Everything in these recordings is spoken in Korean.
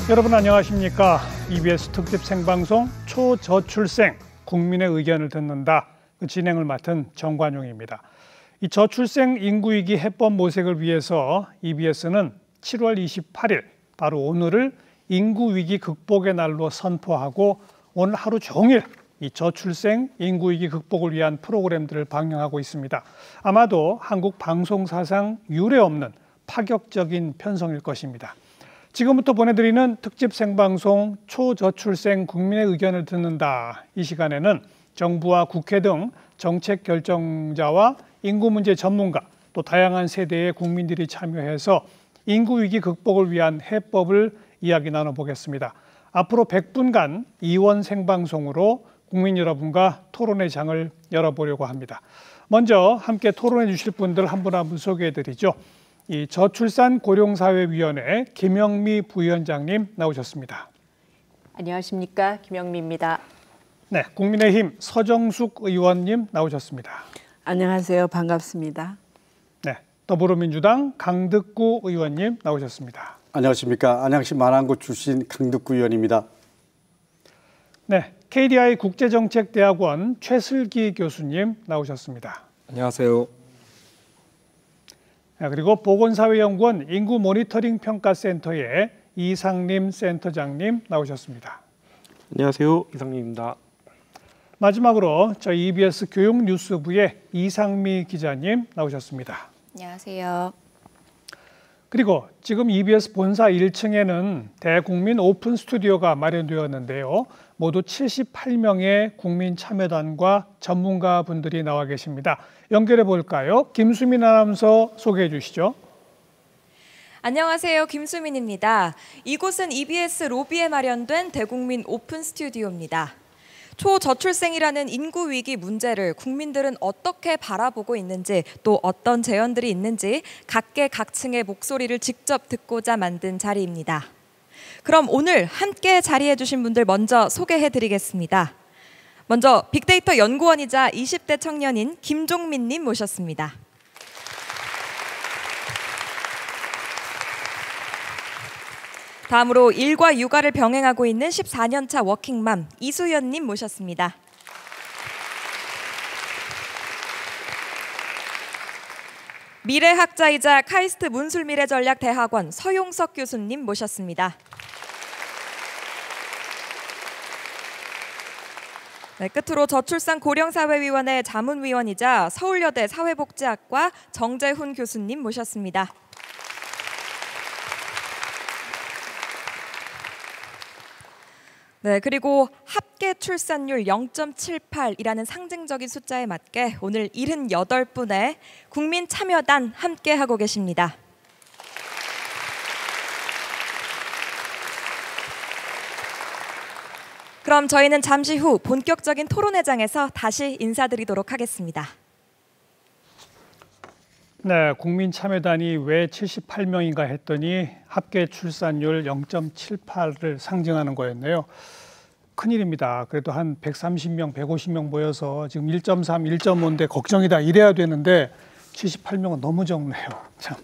여러분 안녕하십니까? EBS 특집 생방송 초저출생 국민의 의견을 듣는다. 그 진행을 맡은 정관용입니다. 이 저출생 인구위기 해법 모색을 위해서 EBS는 7월 28일 바로 오늘을 인구위기 극복의 날로 선포하고 오늘 하루 종일 이 저출생 인구위기 극복을 위한 프로그램들을 방영하고 있습니다. 아마도 한국 방송사상 유례없는 파격적인 편성일 것입니다. 지금부터 보내드리는 특집 생방송 초저출생 국민의 의견을 듣는다. 이 시간에는 정부와 국회 등 정책 결정자와 인구 문제 전문가 또 다양한 세대의 국민들이 참여해서 인구 위기 극복을 위한 해법을 이야기 나눠보겠습니다. 앞으로 100분간 이원 생방송으로 국민 여러분과 토론의 장을 열어보려고 합니다. 먼저 함께 토론해 주실 분들 한 분 한 분 소개해드리죠. 이 저출산 고령사회위원회 김영미 부위원장님 나오셨습니다. 안녕하십니까, 김영미입니다. 네, 국민의힘 서정숙 의원님 나오셨습니다. 안녕하세요, 반갑습니다. 네, 더불어민주당 강득구 의원님 나오셨습니다. 안녕하십니까, 안양시 마랑구 출신 강득구 의원입니다. 네, KDI 국제정책대학원 최슬기 교수님 나오셨습니다. 안녕하세요. 그리고 보건사회연구원 인구모니터링평가센터의 이상림 센터장님 나오셨습니다. 안녕하세요. 이상림입니다. 마지막으로 저희 EBS 교육뉴스부의 이상미 기자님 나오셨습니다. 안녕하세요. 그리고 지금 EBS 본사 1층에는 대국민 오픈 스튜디오가 마련되었는데요. 모두 78명의 국민 참여단과 전문가분들이 나와 계십니다. 연결해 볼까요? 김수민 아나운서 소개해 주시죠. 안녕하세요. 김수민입니다. 이곳은 EBS 로비에 마련된 대국민 오픈 스튜디오입니다. 초저출생이라는 인구 위기 문제를 국민들은 어떻게 바라보고 있는지 또 어떤 제언들이 있는지 각계각층의 목소리를 직접 듣고자 만든 자리입니다. 그럼 오늘 함께 자리해 주신 분들 먼저 소개해 드리겠습니다. 먼저 빅데이터 연구원이자 20대 청년인 김종민 님 모셨습니다. 다음으로 일과 육아를 병행하고 있는 14년차 워킹맘 이수연 님 모셨습니다. 미래학자이자 카이스트 문술미래전략대학원 서용석 교수님 모셨습니다. 네, 끝으로 저출산 고령사회위원회 자문위원이자 서울여대 사회복지학과 정재훈 교수님 모셨습니다. 네, 그리고 합계 출산율 0.78이라는 상징적인 숫자에 맞게 오늘 78분의 국민 참여단 함께 하고 계십니다. 그럼 저희는 잠시 후 본격적인 토론회장에서 다시 인사드리도록 하겠습니다. 네, 국민 참여단이 왜 78명인가 했더니 합계 출산율 0.78을 상징하는 거였네요. 큰일입니다. 그래도 한 130명, 150명 모여서 지금 1.3, 1.5인데 걱정이다 이래야 되는데 78명은 너무 적네요. 참.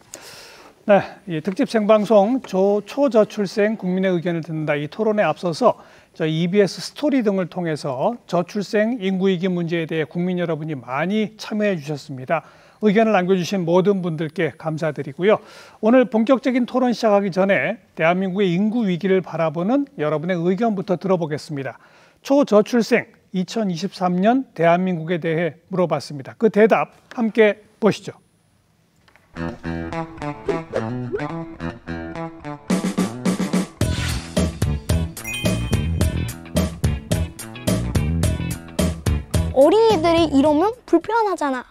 네, 이 특집 생방송 초저출생 국민의 의견을 듣는다 이 토론에 앞서서 저희 EBS 스토리 등을 통해서 저출생 인구위기 문제에 대해 국민 여러분이 많이 참여해 주셨습니다. 의견을 남겨주신 모든 분들께 감사드리고요. 오늘 본격적인 토론 시작하기 전에 대한민국의 인구 위기를 바라보는 여러분의 의견부터 들어보겠습니다. 초저출생 2023년 대한민국에 대해 물어봤습니다. 그 대답 함께 보시죠. 어린이들이 이러면 불편하잖아.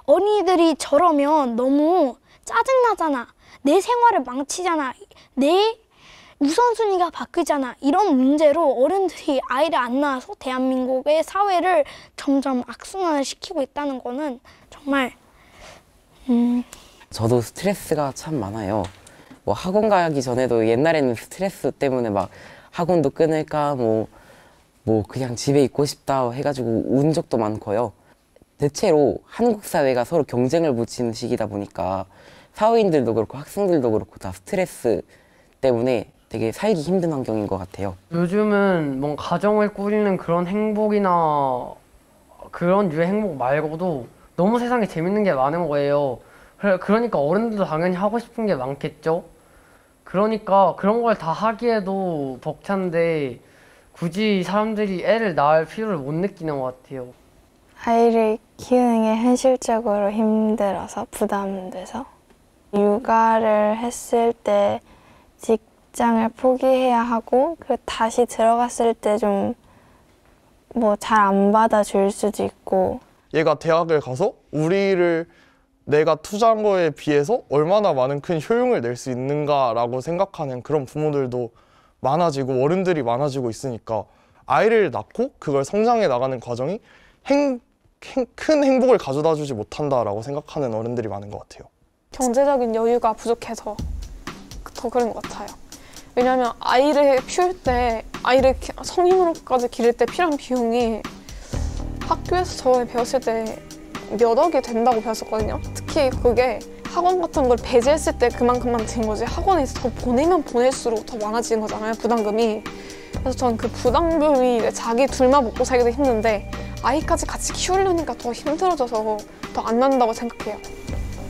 어린이들이 저러면 너무 짜증나잖아. 내 생활을 망치잖아. 내 우선순위가 바뀌잖아. 이런 문제로 어른들이 아이를 안 낳아서 대한민국의 사회를 점점 악순환을 시키고 있다는 거는 정말 저도 스트레스가 참 많아요. 뭐 학원 가기 전에도 옛날에는 스트레스 때문에 막 학원도 끊을까 뭐 그냥 집에 있고 싶다 해가지고 운 적도 많고요. 대체로 한국 사회가 서로 경쟁을 붙이는 시기다 보니까 사회인들도 그렇고 학생들도 그렇고 다 스트레스 때문에 되게 살기 힘든 환경인 것 같아요. 요즘은 뭔가 가정을 꾸리는 그런 행복이나 그런 유의 행복 말고도 너무 세상에 재밌는 게 많은 거예요. 그러니까 어른들도 당연히 하고 싶은 게 많겠죠. 그러니까 그런 걸 다 하기에도 벅찬데 굳이 사람들이 애를 낳을 필요를 못 느끼는 것 같아요. 아이를 키우는 게 현실적으로 힘들어서 부담돼서 육아를 했을 때 직장을 포기해야 하고 그리고 다시 들어갔을 때 좀 뭐 잘 안 받아줄 수도 있고 얘가 대학을 가서 우리를 내가 투자한 거에 비해서 얼마나 많은 큰 효용을 낼 수 있는가라고 생각하는 그런 부모들도 많아지고 어른들이 많아지고 있으니까 아이를 낳고 그걸 성장해 나가는 과정이 큰 행복을 가져다 주지 못한다라고 생각하는 어른들이 많은 것 같아요. 경제적인 여유가 부족해서 더 그런 것 같아요. 왜냐하면 아이를 키울 때, 아이를 성인으로까지 기를 때 필요한 비용이 학교에서 저번에 배웠을 때 몇 억이 된다고 배웠었거든요. 특히 그게 학원 같은 걸 배제했을 때 그만큼만 든 거지 학원에서 더 보내면 보낼수록 더 많아지는 거잖아요, 부담금이. 그래서 전 그 부담금이 자기 둘만 먹고 살기도 힘든데 아이까지 같이 키우려니까 더 힘들어져서 더 안 난다고 생각해요.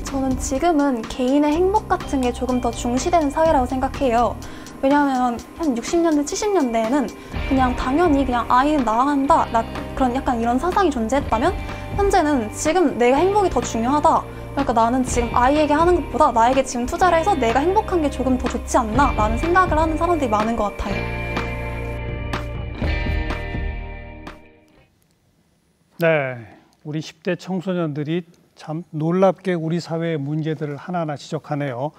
저는 지금은 개인의 행복 같은 게 조금 더 중시되는 사회라고 생각해요. 왜냐하면 한 60년대, 70년대에는 그냥 당연히 그냥 아이는 낳아야 한다, 그런 약간 이런 사상이 존재했다면 현재는 지금 내가 행복이 더 중요하다. 그러니까 나는 지금 아이에게 하는 것보다 나에게 지금 투자를 해서 내가 행복한 게 조금 더 좋지 않나 라는 생각을 하는 사람들이 많은 것 같아요. 네, 우리 10대 청소년들이 참 놀랍게 우리 사회의 문제들을 하나하나 지적하네요.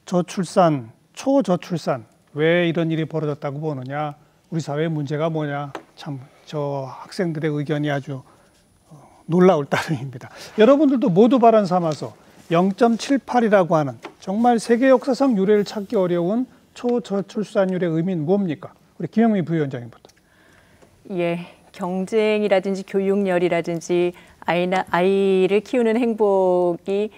저출산, 초저출산, 왜 이런 일이 벌어졌다고 보느냐, 우리 사회의 문제가 뭐냐, 참 저 학생들의 의견이 아주 놀라울 따름입니다. 여러분들도 모두 발언 삼아서 0.78이라고 하는 정말 세계 역사상 유례를 찾기 어려운 초저출산율의 의미는 뭡니까? 우리 김영미 부위원장님부터. 예, 경쟁이라든지 교육열이라든지 아이를 키우는 행복이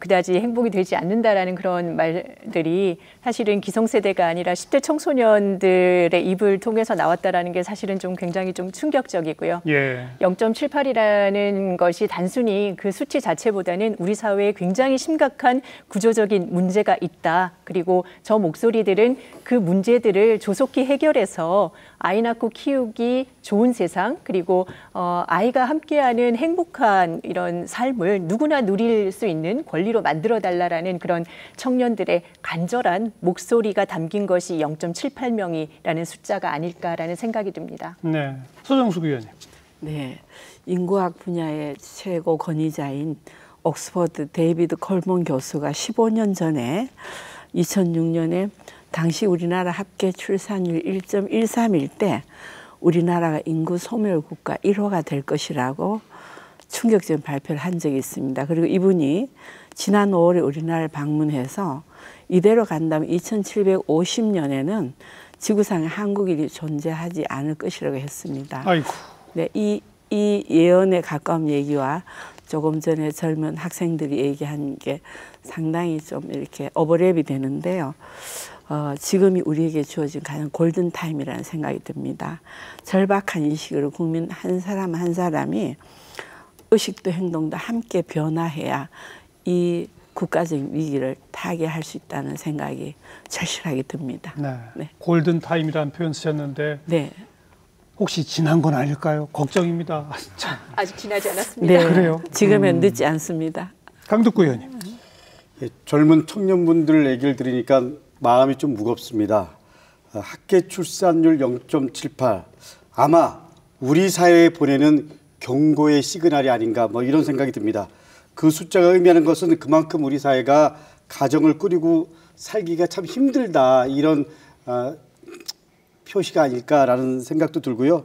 그다지 행복이 되지 않는다라는 그런 말들이 사실은 기성세대가 아니라 10대 청소년들의 입을 통해서 나왔다라는 게 사실은 좀 굉장히 좀 충격적이고요. 예. 0.78이라는 것이 단순히 그 수치 자체보다는 우리 사회에 굉장히 심각한 구조적인 문제가 있다. 그리고 저 목소리들은 그 문제들을 조속히 해결해서 아이 낳고 키우기 좋은 세상, 그리고 아이가 함께하는 행복한 이런 삶을 누구나 누릴 수 있는 권리로 만들어달라는 그런 청년들의 간절한 목소리가 담긴 것이 0.78명이라는 숫자가 아닐까라는 생각이 듭니다. 네, 소정숙 의원님. 네, 인구학 분야의 최고 권위자인 옥스퍼드 데이비드 콜먼 교수가 15년 전에 2006년에 당시 우리나라 합계 출산율 1.13일 때 우리나라가 인구 소멸 국가 1호가 될 것이라고 충격적인 발표를 한 적이 있습니다. 그리고 이분이 지난 5월에 우리나라를 방문해서 이대로 간다면 2750년에는 지구상에 한국인이 존재하지 않을 것이라고 했습니다. 아이고. 네, 이 예언에 가까운 얘기와 조금 전에 젊은 학생들이 얘기한 게 상당히 좀 이렇게 오버랩이 되는데요. 지금이 우리에게 주어진 가장 골든타임이라는 생각이 듭니다. 절박한 인식으로 국민 한 사람 한 사람이 의식도 행동도 함께 변화해야 이 국가적인 위기를 타개할 수 있다는 생각이 절실하게 듭니다. 네. 네. 골든타임이라는 표현 쓰셨는데 네. 혹시 지난 건 아닐까요? 걱정입니다. 아직 지나지 않았습니다. 네, 그래요? 지금은 늦지 않습니다. 강덕구 의원님. 예, 젊은 청년분들 얘기를 들으니까 마음이 좀 무겁습니다. 합계 출산율 0.78 아마 우리 사회에 보내는 경고의 시그널이 아닌가 뭐 이런 생각이 듭니다. 그 숫자가 의미하는 것은 그만큼 우리 사회가 가정을 꾸리고 살기가 참 힘들다 이런 표시가 아닐까라는 생각도 들고요.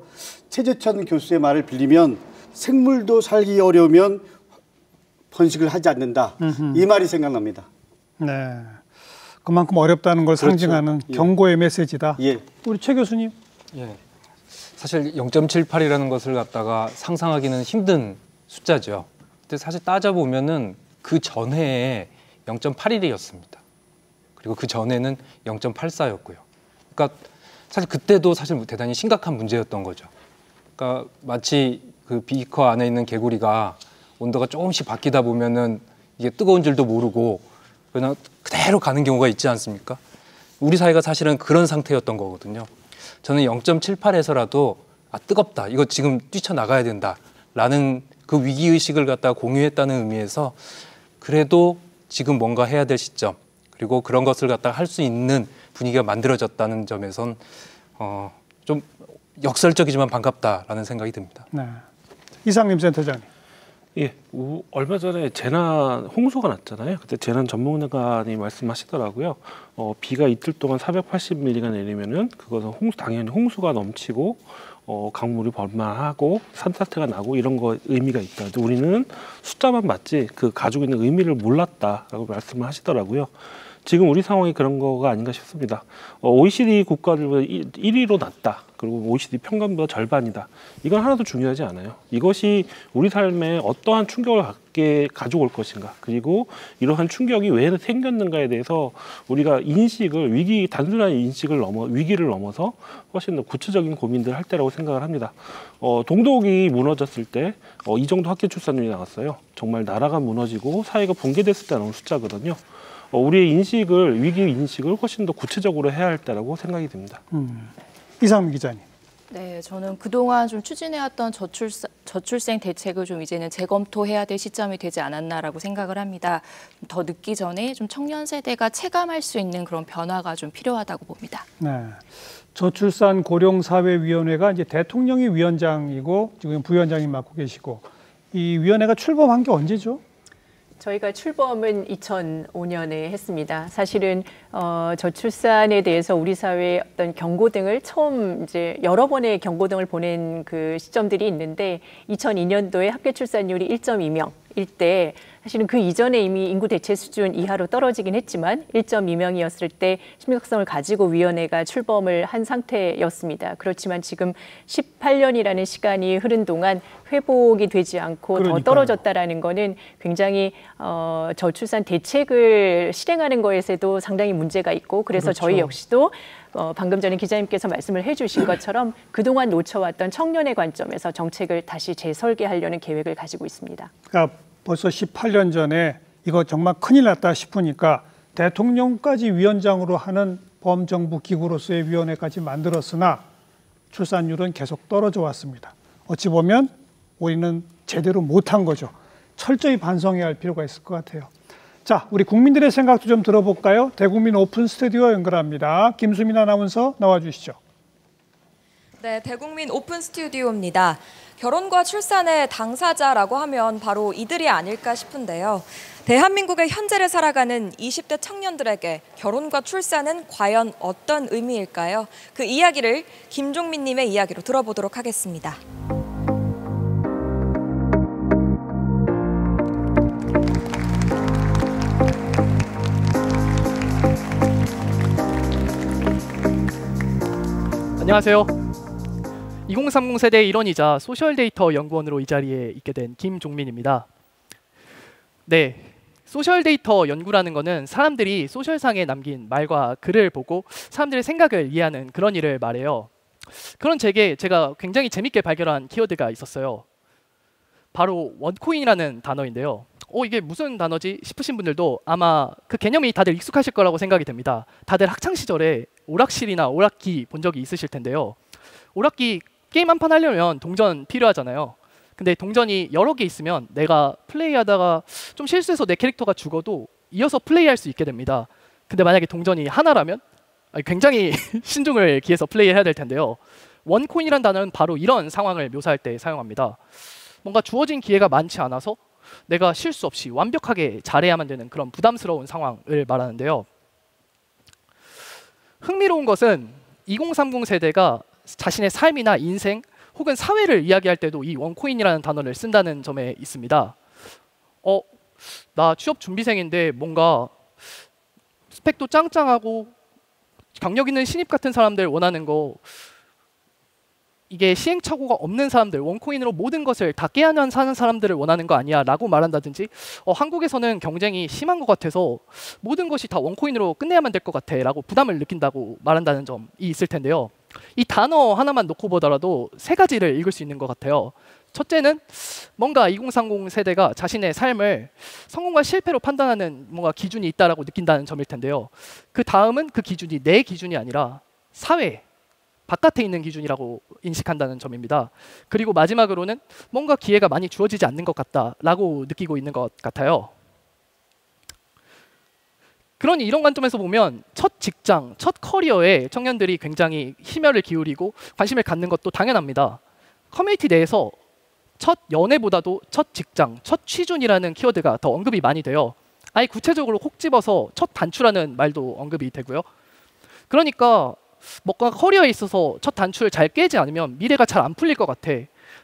최재천 교수의 말을 빌리면 생물도 살기 어려우면 번식을 하지 않는다. 이 말이 생각납니다. 네, 그만큼 어렵다는 걸 그렇죠. 상징하는 예. 경고의 메시지다. 예. 우리 최 교수님. 예. 사실 0.78이라는 것을 갖다가 상상하기는 힘든 숫자죠. 근데 사실 따져보면은 그 전해에 0.81이었습니다. 그리고 그 전에는 0.84였고요. 그러니까 사실 그때도 사실 대단히 심각한 문제였던 거죠. 그러니까 마치 그 비커 안에 있는 개구리가 온도가 조금씩 바뀌다 보면은 이게 뜨거운 줄도 모르고 그냥 그대로 가는 경우가 있지 않습니까? 우리 사회가 사실은 그런 상태였던 거거든요. 저는 0.78에서라도 뜨겁다. 이거 지금 뛰쳐나가야 된다라는 그 위기의식을 갖다가 공유했다는 의미에서 그래도 지금 뭔가 해야 될 시점 그리고 그런 것을 갖다가 할 수 있는 분위기가 만들어졌다는 점에선 좀 역설적이지만 반갑다라는 생각이 듭니다. 네. 이상림 센터장님. 예, 얼마 전에 재난 홍수가 났잖아요. 그때 재난 전문가님 말씀하시더라고요. 비가 이틀 동안 480mm가 내리면은 그것은 당연히 홍수가 넘치고 강물이 범람하고 산사태가 나고 이런 거 의미가 있다. 근데 우리는 숫자만 봤지 그 가지고 있는 의미를 몰랐다라고 말씀을 하시더라고요. 지금 우리 상황이 그런 거가 아닌가 싶습니다. OECD 국가들보다 1위로 낮다. 그리고 OECD 평균보다 절반이다. 이건 하나도 중요하지 않아요. 이것이 우리 삶에 어떠한 충격을 가지고 올 것인가. 그리고 이러한 충격이 왜 생겼는가에 대해서 우리가 단순한 위기를 넘어서 훨씬 더 구체적인 고민들을 할 때라고 생각을 합니다. 동독이 무너졌을 때 이 정도 학교 출산율이 나왔어요. 정말 나라가 무너지고 사회가 붕괴됐을 때 나온 숫자거든요. 우리의 위기 인식을 훨씬 더 구체적으로 해야 할 때라고 생각이 듭니다. 이상민 기자님. 네, 저는 그동안 좀 추진해왔던 저출생 대책을 좀 이제는 재검토해야 될 시점이 되지 않았나라고 생각을 합니다. 더 늦기 전에 좀 청년 세대가 체감할 수 있는 그런 변화가 좀 필요하다고 봅니다. 네. 저출산 고령사회위원회가 이제 대통령이 위원장이고 지금 부위원장이 맡고 계시고 이 위원회가 출범한 게 언제죠? 저희가 출범은 2005년에 했습니다. 사실은 저출산에 대해서 우리 사회의 어떤 경고등을 처음 이제 여러 번의 경고등을 보낸 그 시점들이 있는데 2002년도에 합계 출산율이 1.2명일 때 사실은 그 이전에 이미 인구 대체 수준 이하로 떨어지긴 했지만 1.2명이었을 때 심각성을 가지고 위원회가 출범을 한 상태였습니다. 그렇지만 지금 18년이라는 시간이 흐른 동안 회복이 되지 않고 그러니까요. 더 떨어졌다라는 거는 굉장히 저출산 대책을 실행하는 것에도 상당히 문제가 있고 그래서 그렇죠. 저희 역시도 방금 전에 기자님께서 말씀을 해주신 것처럼 그동안 놓쳐왔던 청년의 관점에서 정책을 다시 재설계하려는 계획을 가지고 있습니다. 그러니까 벌써 18년 전에 이거 정말 큰일 났다 싶으니까 대통령까지 위원장으로 하는 범정부 기구로서의 위원회까지 만들었으나 출산율은 계속 떨어져 왔습니다. 어찌 보면 우리는 제대로 못한 거죠. 철저히 반성해야 할 필요가 있을 것 같아요. 자, 우리 국민들의 생각도 좀 들어볼까요? 대국민 오픈 스튜디오 연결합니다. 김수민 아나운서 나와주시죠. 네, 대국민 오픈 스튜디오입니다. 결혼과 출산의 당사자라고 하면 바로 이들이 아닐까 싶은데요. 대한민국의 현재를 살아가는 20대 청년들에게 결혼과 출산은 과연 어떤 의미일까요? 그 이야기를 김종민 님의 이야기로 들어보도록 하겠습니다. 안녕하세요. 2030 세대의 일원이자 소셜데이터 연구원으로 이 자리에 있게 된 김종민입니다. 네, 소셜데이터 연구라는 거는 사람들이 소셜상에 남긴 말과 글을 보고 사람들의 생각을 이해하는 그런 일을 말해요. 그런 제가 굉장히 재밌게 발견한 키워드가 있었어요. 바로 원코인이라는 단어인데요. 이게 무슨 단어지 싶으신 분들도 아마 그 개념이 다들 익숙하실 거라고 생각이 됩니다. 다들 학창시절에 오락실이나 오락기 본 적이 있으실 텐데요. 오락기 게임 한 판 하려면 동전 필요하잖아요. 근데 동전이 여러 개 있으면 내가 플레이하다가 좀 실수해서 내 캐릭터가 죽어도 이어서 플레이할 수 있게 됩니다. 근데 만약에 동전이 하나라면 굉장히 신중을 기해서 플레이해야 될 텐데요. 원코인이라는 단어는 바로 이런 상황을 묘사할 때 사용합니다. 뭔가 주어진 기회가 많지 않아서 내가 실수 없이 완벽하게 잘해야만 되는 그런 부담스러운 상황을 말하는데요. 흥미로운 것은 2030 세대가 자신의 삶이나 인생 혹은 사회를 이야기할 때도 이 원코인이라는 단어를 쓴다는 점에 있습니다. 나 취업 준비생인데 뭔가 스펙도 짱짱하고 경력 있는 신입 같은 사람들 원하는 거 이게 시행착오가 없는 사람들, 원코인으로 모든 것을 다 깨어난 사는 사람들을 원하는 거 아니야 라고 말한다든지 한국에서는 경쟁이 심한 것 같아서 모든 것이 다 원코인으로 끝내야만 될 것 같아 라고 부담을 느낀다고 말한다는 점이 있을 텐데요. 이 단어 하나만 놓고 보더라도 세 가지를 읽을 수 있는 것 같아요. 첫째는 뭔가 2030 세대가 자신의 삶을 성공과 실패로 판단하는 뭔가 기준이 있다라고 느낀다는 점일 텐데요. 그 다음은 그 기준이 내 기준이 아니라 사회 바깥에 있는 기준이라고 인식한다는 점입니다. 그리고 마지막으로는 뭔가 기회가 많이 주어지지 않는 것 같다라고 느끼고 있는 것 같아요. 그러니 이런 관점에서 보면 첫 직장, 첫 커리어에 청년들이 굉장히 심혈을 기울이고 관심을 갖는 것도 당연합니다. 커뮤니티 내에서 첫 연애보다도 첫 직장, 첫 취준이라는 키워드가 더 언급이 많이 돼요. 아예 구체적으로 콕 집어서 첫 단추라는 말도 언급이 되고요. 그러니까 뭔가 커리어에 있어서 첫 단추를 잘 깨지 않으면 미래가 잘 안 풀릴 것 같아.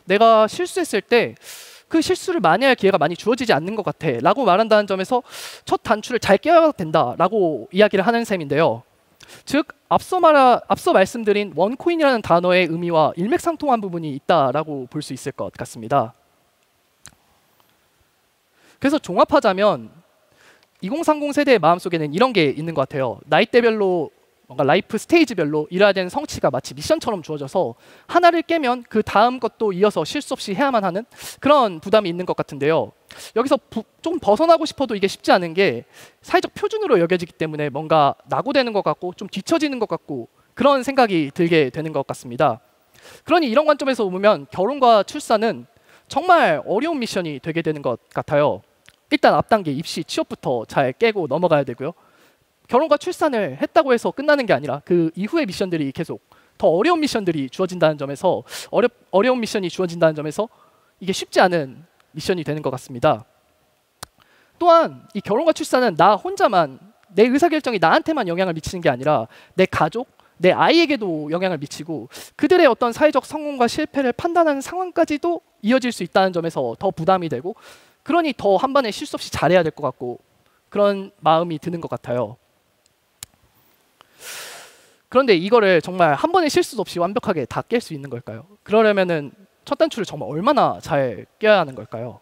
내가 실수했을 때 그 실수를 만회할 기회가 많이 주어지지 않는 것 같아 라고 말한다는 점에서 첫 단추를 잘 깨야 된다라고 이야기를 하는 셈인데요. 즉 앞서 말씀드린 원코인이라는 단어의 의미와 일맥상통한 부분이 있다라고 볼 수 있을 것 같습니다. 그래서 종합하자면 2030 세대의 마음속에는 이런 게 있는 것 같아요. 나이대별로 뭔가 라이프 스테이지별로 이뤄야 되는 성취가 마치 미션처럼 주어져서 하나를 깨면 그 다음 것도 이어서 실수 없이 해야만 하는 그런 부담이 있는 것 같은데요. 여기서 좀 벗어나고 싶어도 이게 쉽지 않은 게 사회적 표준으로 여겨지기 때문에 뭔가 낙오되는 것 같고 좀 뒤처지는 것 같고 그런 생각이 들게 되는 것 같습니다. 그러니 이런 관점에서 보면 결혼과 출산은 정말 어려운 미션이 되게 되는 것 같아요. 일단 앞 단계 입시, 취업부터 잘 깨고 넘어가야 되고요. 결혼과 출산을 했다고 해서 끝나는 게 아니라 그 이후의 미션들이 계속 더 어려운 미션들이 주어진다는 점에서 어려운 미션이 주어진다는 점에서 이게 쉽지 않은 미션이 되는 것 같습니다. 또한 이 결혼과 출산은 나 혼자만 내 의사결정이 나한테만 영향을 미치는 게 아니라 내 가족, 내 아이에게도 영향을 미치고 그들의 어떤 사회적 성공과 실패를 판단하는 상황까지도 이어질 수 있다는 점에서 더 부담이 되고 그러니 더 한 번에 실수 없이 잘해야 될 것 같고 그런 마음이 드는 것 같아요. 그런데 이거를 정말 한 번의 실수 없이 완벽하게 다 깰 수 있는 걸까요? 그러려면은 첫 단추를 정말 얼마나 잘 깨야 하는 걸까요?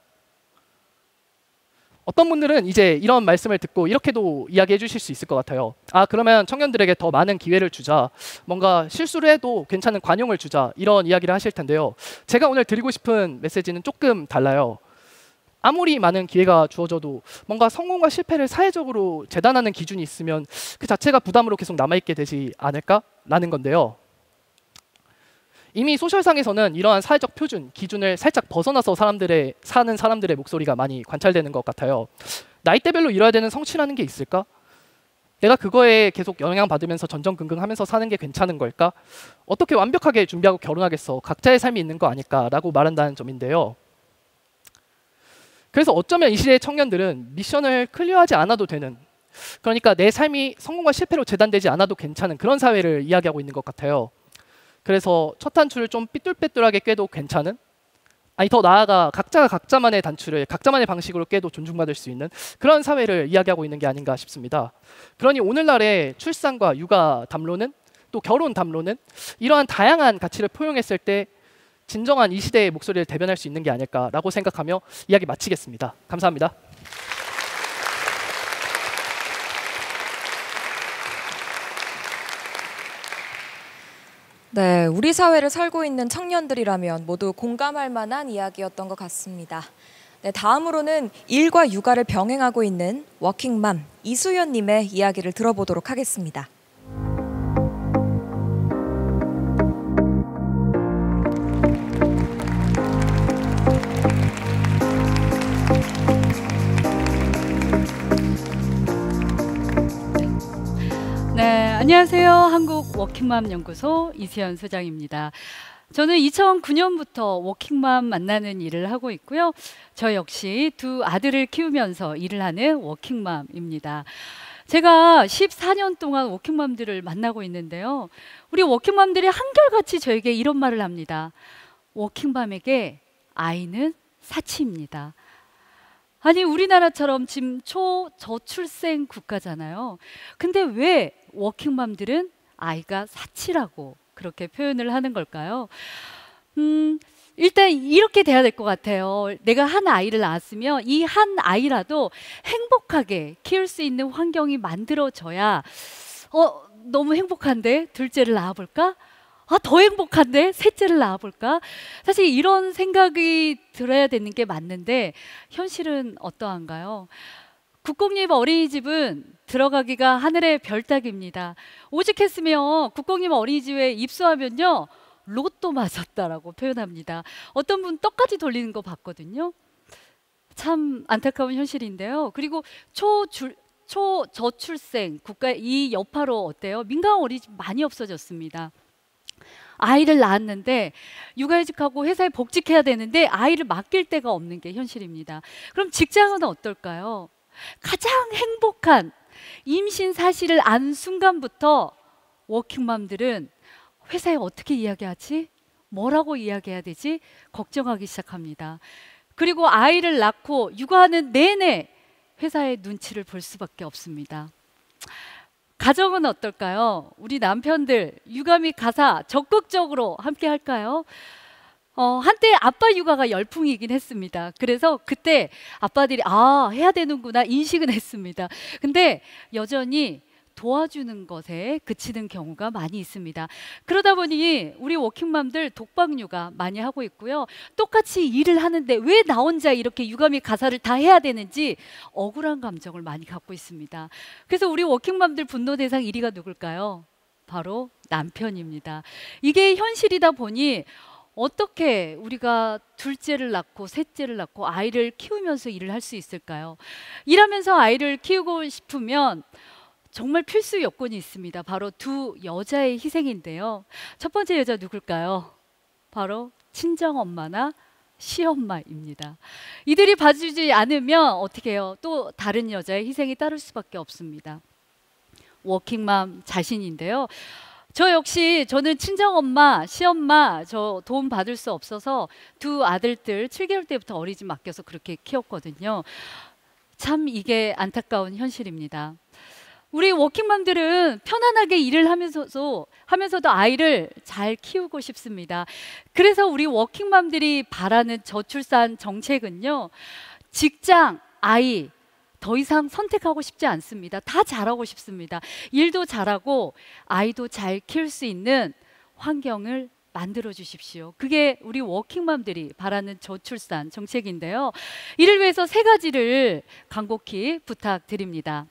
어떤 분들은 이제 이런 말씀을 듣고 이렇게도 이야기해 주실 수 있을 것 같아요. 아, 그러면 청년들에게 더 많은 기회를 주자. 뭔가 실수를 해도 괜찮은 관용을 주자. 이런 이야기를 하실 텐데요. 제가 오늘 드리고 싶은 메시지는 조금 달라요. 아무리 많은 기회가 주어져도 뭔가 성공과 실패를 사회적으로 재단하는 기준이 있으면 그 자체가 부담으로 계속 남아있게 되지 않을까라는 건데요. 이미 소셜상에서는 이러한 사회적 표준, 기준을 살짝 벗어나서 사는 사람들의 목소리가 많이 관찰되는 것 같아요. 나이대별로 이뤄야 되는 성취라는 게 있을까? 내가 그거에 계속 영향받으면서 전전긍긍하면서 사는 게 괜찮은 걸까? 어떻게 완벽하게 준비하고 결혼하겠어? 각자의 삶이 있는 거 아닐까라고 말한다는 점인데요. 그래서 어쩌면 이 시대의 청년들은 미션을 클리어하지 않아도 되는, 그러니까 내 삶이 성공과 실패로 재단되지 않아도 괜찮은 그런 사회를 이야기하고 있는 것 같아요. 그래서 첫 단추를 좀 삐뚤빼뚤하게 꿰도 괜찮은, 아니 더 나아가 각자가 각자만의 단추를 각자만의 방식으로 꿰도 존중받을 수 있는 그런 사회를 이야기하고 있는 게 아닌가 싶습니다. 그러니 오늘날의 출산과 육아 담론은, 또 결혼 담론은 이러한 다양한 가치를 포용했을 때 진정한 이 시대의 목소리를 대변할 수 있는 게 아닐까라고 생각하며 이야기 마치겠습니다. 감사합니다. 네, 우리 사회를 살고 있는 청년들이라면 모두 공감할 만한 이야기였던 것 같습니다. 네, 다음으로는 일과 육아를 병행하고 있는 워킹맘 이수연님의 이야기를 들어보도록 하겠습니다. 네, 안녕하세요. 한국 워킹맘 연구소 이수연 소장입니다. 저는 2009년부터 워킹맘 만나는 일을 하고 있고요. 저 역시 두 아들을 키우면서 일을 하는 워킹맘입니다. 제가 14년 동안 워킹맘들을 만나고 있는데요. 우리 워킹맘들이 한결같이 저에게 이런 말을 합니다. 워킹맘에게 아이는 사치입니다. 아니, 우리나라처럼 지금 초저출생 국가잖아요. 근데 왜 워킹맘들은 아이가 사치라고 그렇게 표현을 하는 걸까요? 일단 이렇게 돼야 될 것 같아요. 내가 한 아이를 낳았으면 이 한 아이라도 행복하게 키울 수 있는 환경이 만들어져야 너무 행복한데 둘째를 낳아볼까? 더 행복한데 셋째를 낳아볼까? 사실 이런 생각이 들어야 되는 게 맞는데 현실은 어떠한가요? 국공립 어린이집은 들어가기가 하늘의 별 따기입니다. 오죽했으면 국공립 어린이집에 입소하면요 로또 맞았다라고 표현합니다. 어떤 분 떡까지 돌리는 거 봤거든요. 참 안타까운 현실인데요. 그리고 초저출생 국가 이 여파로 어때요? 민간 어린이집 많이 없어졌습니다. 아이를 낳았는데 육아휴직하고 회사에 복직해야 되는데 아이를 맡길 데가 없는 게 현실입니다. 그럼 직장은 어떨까요? 가장 행복한 임신 사실을 안 순간부터 워킹맘들은 회사에 어떻게 이야기하지? 뭐라고 이야기해야 되지? 걱정하기 시작합니다. 그리고 아이를 낳고 육아하는 내내 회사의 눈치를 볼 수밖에 없습니다. 가정은 어떨까요? 우리 남편들 육아 및 가사 적극적으로 함께 할까요? 한때 아빠 육아가 열풍이긴 했습니다. 그래서 그때 아빠들이 해야 되는구나 인식은 했습니다. 근데 여전히 도와주는 것에 그치는 경우가 많이 있습니다. 그러다 보니 우리 워킹맘들 독박 육아 많이 하고 있고요. 똑같이 일을 하는데 왜 나 혼자 이렇게 육아 및 가사를 다 해야 되는지 억울한 감정을 많이 갖고 있습니다. 그래서 우리 워킹맘들 분노 대상 1위가 누굴까요? 바로 남편입니다. 이게 현실이다 보니 어떻게 우리가 둘째를 낳고 셋째를 낳고 아이를 키우면서 일을 할 수 있을까요? 일하면서 아이를 키우고 싶으면 정말 필수 요건이 있습니다. 바로 두 여자의 희생인데요. 첫 번째 여자 누굴까요? 바로 친정엄마나 시엄마입니다. 이들이 봐주지 않으면 어떻게 해요? 또 다른 여자의 희생이 따를 수밖에 없습니다. 워킹맘 자신인데요. 저 역시 저는 친정엄마, 시엄마 저 도움 받을 수 없어서 두 아들들 7개월 때부터 어린이집 맡겨서 그렇게 키웠거든요. 참 이게 안타까운 현실입니다. 우리 워킹맘들은 편안하게 일을 하면서도 아이를 잘 키우고 싶습니다. 그래서 우리 워킹맘들이 바라는 저출산 정책은요. 직장, 아이 더 이상 선택하고 싶지 않습니다. 다 잘하고 싶습니다. 일도 잘하고 아이도 잘 키울 수 있는 환경을 만들어 주십시오. 그게 우리 워킹맘들이 바라는 저출산 정책인데요. 이를 위해서 3가지를 간곡히 부탁드립니다.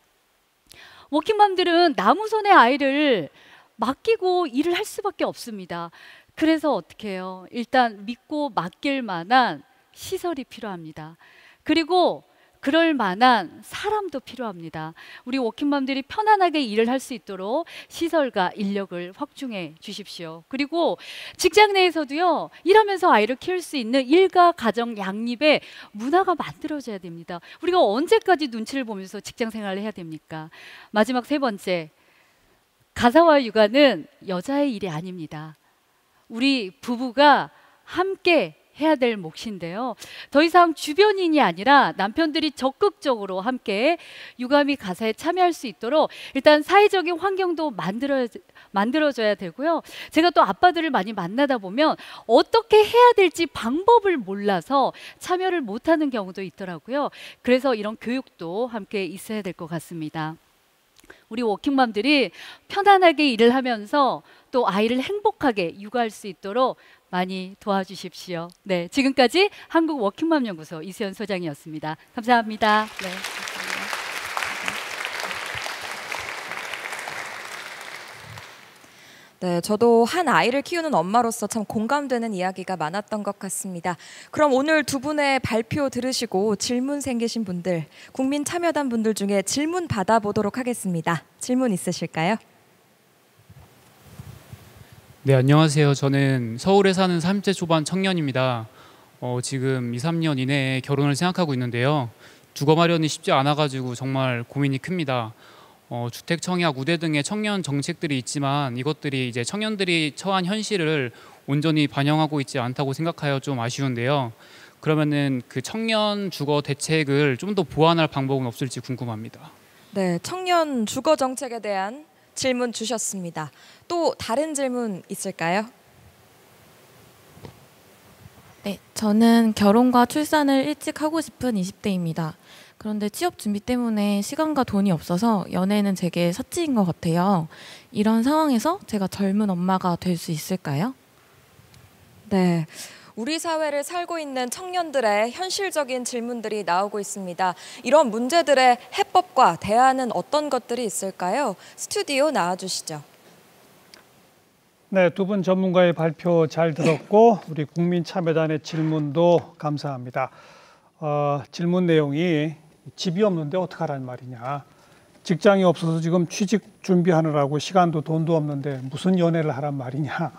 워킹맘들은 남우선의 아이를 맡기고 일을 할 수밖에 없습니다. 그래서 어떻게 해요? 일단 믿고 맡길 만한 시설이 필요합니다. 그리고 그럴 만한 사람도 필요합니다. 우리 워킹맘들이 편안하게 일을 할 수 있도록 시설과 인력을 확충해 주십시오. 그리고 직장 내에서도요. 일하면서 아이를 키울 수 있는 일가 가정 양립의 문화가 만들어져야 됩니다. 우리가 언제까지 눈치를 보면서 직장 생활을 해야 됩니까? 마지막 3번째, 가사와 육아는 여자의 일이 아닙니다. 우리 부부가 함께 해야 될 몫인데요. 더 이상 주변인이 아니라 남편들이 적극적으로 함께 육아 및 가사에 참여할 수 있도록 일단 사회적인 환경도 만들어져야 되고요. 제가 또 아빠들을 많이 만나다 보면 어떻게 해야 될지 방법을 몰라서 참여를 못하는 경우도 있더라고요. 그래서 이런 교육도 함께 있어야 될 것 같습니다. 우리 워킹맘들이 편안하게 일을 하면서 또 아이를 행복하게 육아할 수 있도록 많이 도와주십시오. 네, 지금까지 한국 워킹맘 연구소 이수연 소장이었습니다. 감사합니다. 네. 네, 저도 한 아이를 키우는 엄마로서 참 공감되는 이야기가 많았던 것 같습니다. 그럼 오늘 두 분의 발표 들으시고 질문 생기신 분들, 국민참여단 분들 중에 질문 받아보도록 하겠습니다. 질문 있으실까요? 네, 안녕하세요. 저는 서울에 사는 30대 초반 청년입니다. 지금 2, 3년 이내에 결혼을 생각하고 있는데요. 주거 마련이 쉽지 않아가지고 정말 고민이 큽니다. 주택 청약, 우대 등의 청년 정책들이 있지만 이것들이 이제 청년들이 처한 현실을 온전히 반영하고 있지 않다고 생각하여 좀 아쉬운데요. 그러면은 그 청년 주거 대책을 좀 더 보완할 방법은 없을지 궁금합니다. 네, 청년 주거 정책에 대한 질문 주셨습니다. 또 다른 질문 있을까요? 네, 저는 결혼과 출산을 일찍 하고 싶은 20대입니다. 그런데 취업 준비 때문에 시간과 돈이 없어서 연애는 제게 사치인 것 같아요. 이런 상황에서 제가 젊은 엄마가 될 수 있을까요? 네. 우리 사회를 살고 있는 청년들의 현실적인 질문들이 나오고 있습니다. 이런 문제들의 해법과 대안은 어떤 것들이 있을까요? 스튜디오 나와주시죠. 네, 두 분 전문가의 발표 잘 들었고 우리 국민참여단의 질문도 감사합니다. 질문 내용이 집이 없는데 어떡하라는 말이냐. 직장이 없어서 지금 취직 준비하느라고 시간도 돈도 없는데 무슨 연애를 하란 말이냐.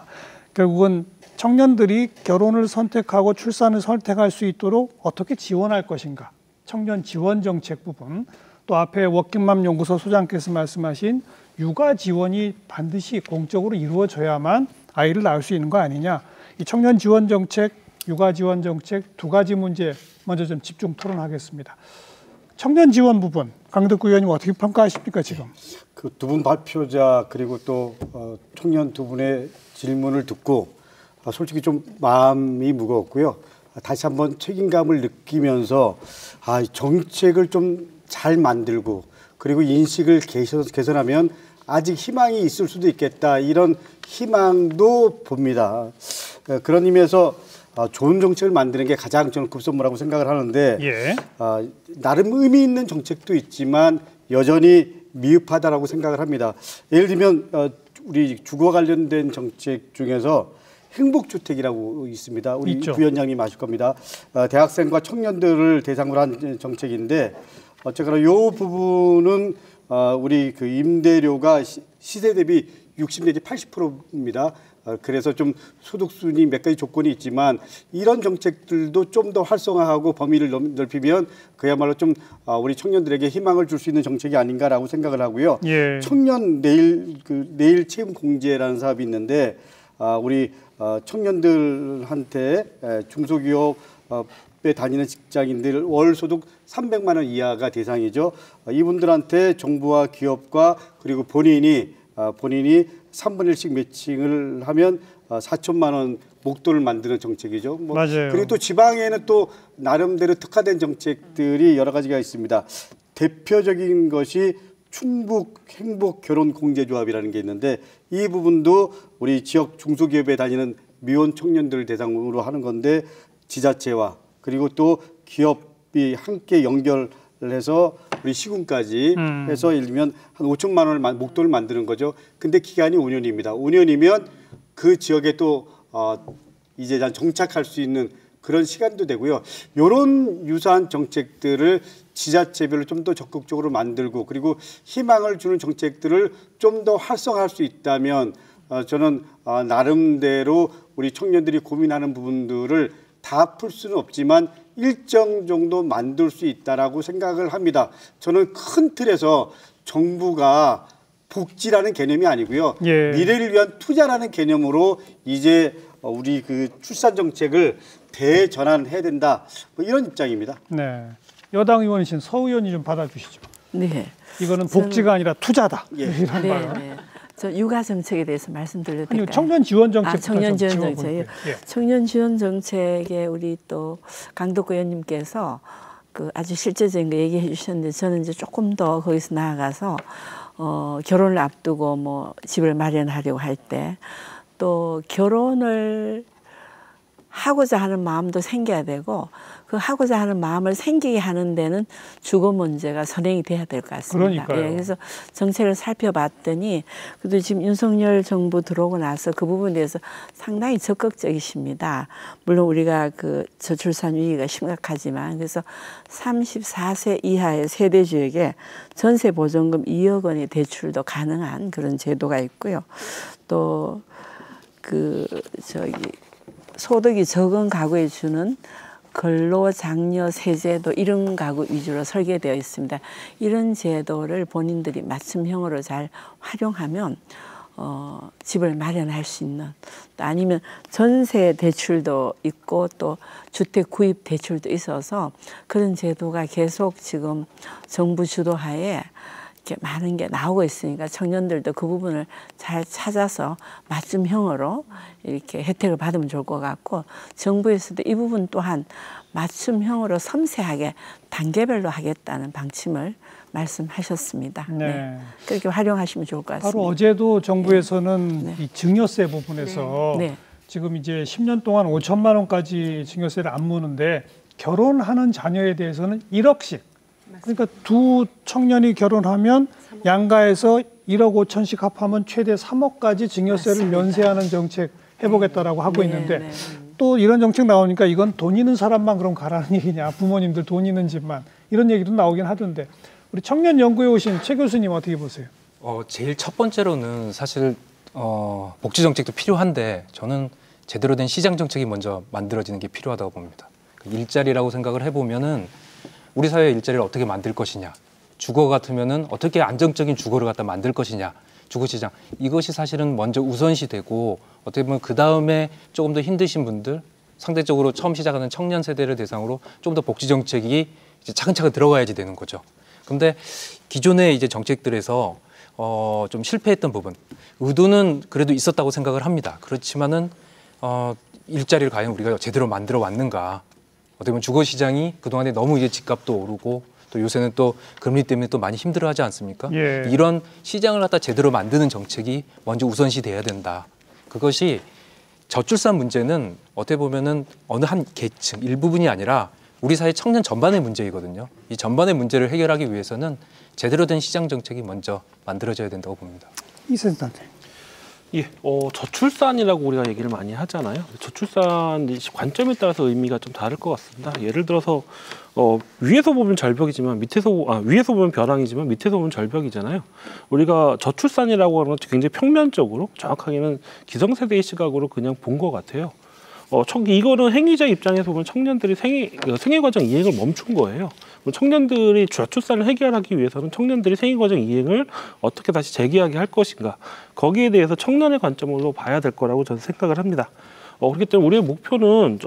결국은 청년들이 결혼을 선택하고 출산을 선택할 수 있도록 어떻게 지원할 것인가. 청년 지원 정책 부분, 또 앞에 워킹맘 연구소 소장께서 말씀하신 육아 지원이 반드시 공적으로 이루어져야만 아이를 낳을 수 있는 거 아니냐. 이 청년 지원 정책, 육아 지원 정책 두 가지 문제 먼저 좀 집중 토론하겠습니다. 청년 지원 부분, 강덕구 의원님 어떻게 평가하십니까 지금? 그 두 분 발표자 그리고 또 청년 두 분의 질문을 듣고 솔직히 좀 마음이 무거웠고요. 다시 한번 책임감을 느끼면서 정책을 좀 잘 만들고 그리고 인식을 개선하면 아직 희망이 있을 수도 있겠다. 이런 희망도 봅니다. 그런 의미에서 좋은 정책을 만드는 게 가장 저는 급선무라고 생각을 하는데 나름 의미 있는 정책도 있지만 여전히 미흡하다라고 생각을 합니다. 예를 들면 우리 주거와 관련된 정책 중에서 행복주택이라고 있습니다. 우리 있죠. 부위원장님 아실 겁니다. 대학생과 청년들을 대상으로 한 정책인데 어쨌거나 이 부분은 우리 그 임대료가 시세 대비 60 내지 80%입니다. 그래서 좀 소득순위 몇 가지 조건이 있지만 이런 정책들도 좀 더 활성화하고 범위를 넓히면 그야말로 좀 우리 청년들에게 희망을 줄 수 있는 정책이 아닌가라고 생각을 하고요. 예. 청년 내일 체험 공제라는 사업이 있는데 우리 청년들한테 중소기업에 다니는 직장인들 월 소득 300만 원 이하가 대상이죠. 이분들한테 정부와 기업과 그리고 본인이 3분의 1씩 매칭을 하면 4천만 원 목돈을 만드는 정책이죠. 맞아요. 그리고 또 지방에는 또 나름대로 특화된 정책들이 여러 가지가 있습니다. 대표적인 것이 충북 행복 결혼 공제조합이라는 게 있는데 이 부분도 우리 지역 중소기업에 다니는 미혼 청년들을 대상으로 하는 건데 지자체와 그리고 또 기업이 함께 연결을 해서 우리 시군까지 해서 예를 들면 한 5천만 원을 목돈을 만드는 거죠. 근데 기간이 5년입니다. 5년이면 그 지역에 또 이제 정착할 수 있는 그런 시간도 되고요. 이런 유사한 정책들을 지자체별로 좀 더 적극적으로 만들고 그리고 희망을 주는 정책들을 좀 더 활성화할 수 있다면 저는 나름대로 우리 청년들이 고민하는 부분들을 다 풀 수는 없지만 일정 정도 만들 수 있다라고 생각을 합니다. 저는 큰 틀에서 정부가 복지라는 개념이 아니고요. 미래를 위한 투자라는 개념으로 이제 우리 그 출산 정책을 대전환해야 된다. 이런 입장입니다. 네. 여당 의원이신 서 의원이 좀 받아주시죠. 네. 이거는 복지가 아니라 투자다. 이런 네, 말. 네. 저 육아 정책에 대해서 말씀드려도 될까요? 아니, 청년 지원 정책. 청년 지원 정책. 청년 지원 정책에 우리 또 강덕구 의원님께서 그 아주 실제적인 거 얘기해 주셨는데 저는 이제 조금 더 거기서 나아가서 결혼을 앞두고 뭐 집을 마련하려고 할 때 또 결혼을 하고자 하는 마음도 생겨야 되고 그 하고자 하는 마음을 생기게 하는 데는 주거 문제가 선행이 돼야 될 것 같습니다. 그러니까요. 그래서 정책을 살펴봤더니 그래도 지금 윤석열 정부 들어오고 나서 그 부분에 대해서 상당히 적극적이십니다. 물론 우리가 그 저출산 위기가 심각하지만 그래서 34세 이하의 세대주에게 전세 보전금 2억 원의 대출도 가능한 그런 제도가 있고요. 또 소득이 적은 가구에 주는 근로장려 세제도 이런 가구 위주로 설계되어 있습니다. 이런 제도를 본인들이 맞춤형으로 잘 활용하면 집을 마련할 수 있는 또 아니면 전세 대출도 있고 또 주택 구입 대출도 있어서 그런 제도가 계속 지금 정부 주도하에 이렇게 많은 게 나오고 있으니까 청년들도 그 부분을 잘 찾아서 맞춤형으로 이렇게 혜택을 받으면 좋을 것 같고 정부에서도 이 부분 또한 맞춤형으로 섬세하게 단계별로 하겠다는 방침을 말씀하셨습니다. 네. 네. 그렇게 활용하시면 좋을 것 같습니다. 바로 어제도 정부에서는 이 증여세 부분에서 네. 지금 이제 10년 동안 5천만 원까지 증여세를 안 무는데 결혼하는 자녀에 대해서는 1억씩. 그러니까 두 청년이 결혼하면 양가에서 1억 5천씩 합하면 최대 3억까지 증여세를 맞습니다. 면세하는 정책 해보겠다라고 하고 네, 있는데 네. 또 이런 정책 나오니까 이건 돈 있는 사람만 그럼 가라는 얘기냐, 부모님들 돈 있는 집만, 이런 얘기도 나오긴 하던데 우리 청년 연구에 오신 최 교수님 어떻게 보세요? 제일 첫 번째로는 사실 복지 정책도 필요한데 저는 제대로 된 시장 정책이 먼저 만들어지는 게 필요하다고 봅니다. 일자리라고 생각을 해보면은 우리 사회의 일자리를 어떻게 만들 것이냐, 주거 같으면은 어떻게 안정적인 주거를 갖다 만들 것이냐, 주거시장, 이것이 사실은 먼저 우선시 되고 어떻게 보면 그 다음에 조금 더 힘드신 분들, 상대적으로 처음 시작하는 청년 세대를 대상으로 좀 더 복지 정책이 이제 차근차근 들어가야지 되는 거죠. 그런데 기존의 이제 정책들에서 좀 실패했던 부분, 의도는 그래도 있었다고 생각을 합니다. 그렇지만은 일자리를 과연 우리가 제대로 만들어 왔는가? 어떻게 보면 주거 시장이 그동안에 너무 이제 집값도 오르고 또 요새는 또 금리 때문에 또 많이 힘들어하지 않습니까? 예. 이런 시장을 갖다 제대로 만드는 정책이 먼저 우선시 돼야 된다. 그것이 저출산 문제는 어떻게 보면은 어느 한 계층 일부분이 아니라 우리 사회 청년 전반의 문제이거든요. 이 전반의 문제를 해결하기 위해서는 제대로 된 시장 정책이 먼저 만들어져야 된다고 봅니다. 이 센터장. 예, 저출산이라고 우리가 얘기를 많이 하잖아요. 저출산 관점에 따라서 의미가 좀 다를 것 같습니다. 예를 들어서 위에서 보면 절벽이지만 위에서 보면 벼랑이지만 밑에서 보면 절벽이잖아요. 우리가 저출산이라고 하는 건 굉장히 평면적으로 정확하게는 기성세대의 시각으로 그냥 본 것 같아요. 이거는 행위자 입장에서 보면 청년들이 생애과정 이행을 멈춘 거예요. 청년들이 저출산을 해결하기 위해서는 청년들이 생애과정 이행을 어떻게 다시 재개하게 할 것인가, 거기에 대해서 청년의 관점으로 봐야 될 거라고 저는 생각을 합니다. 그렇기 때문에 우리의 목표는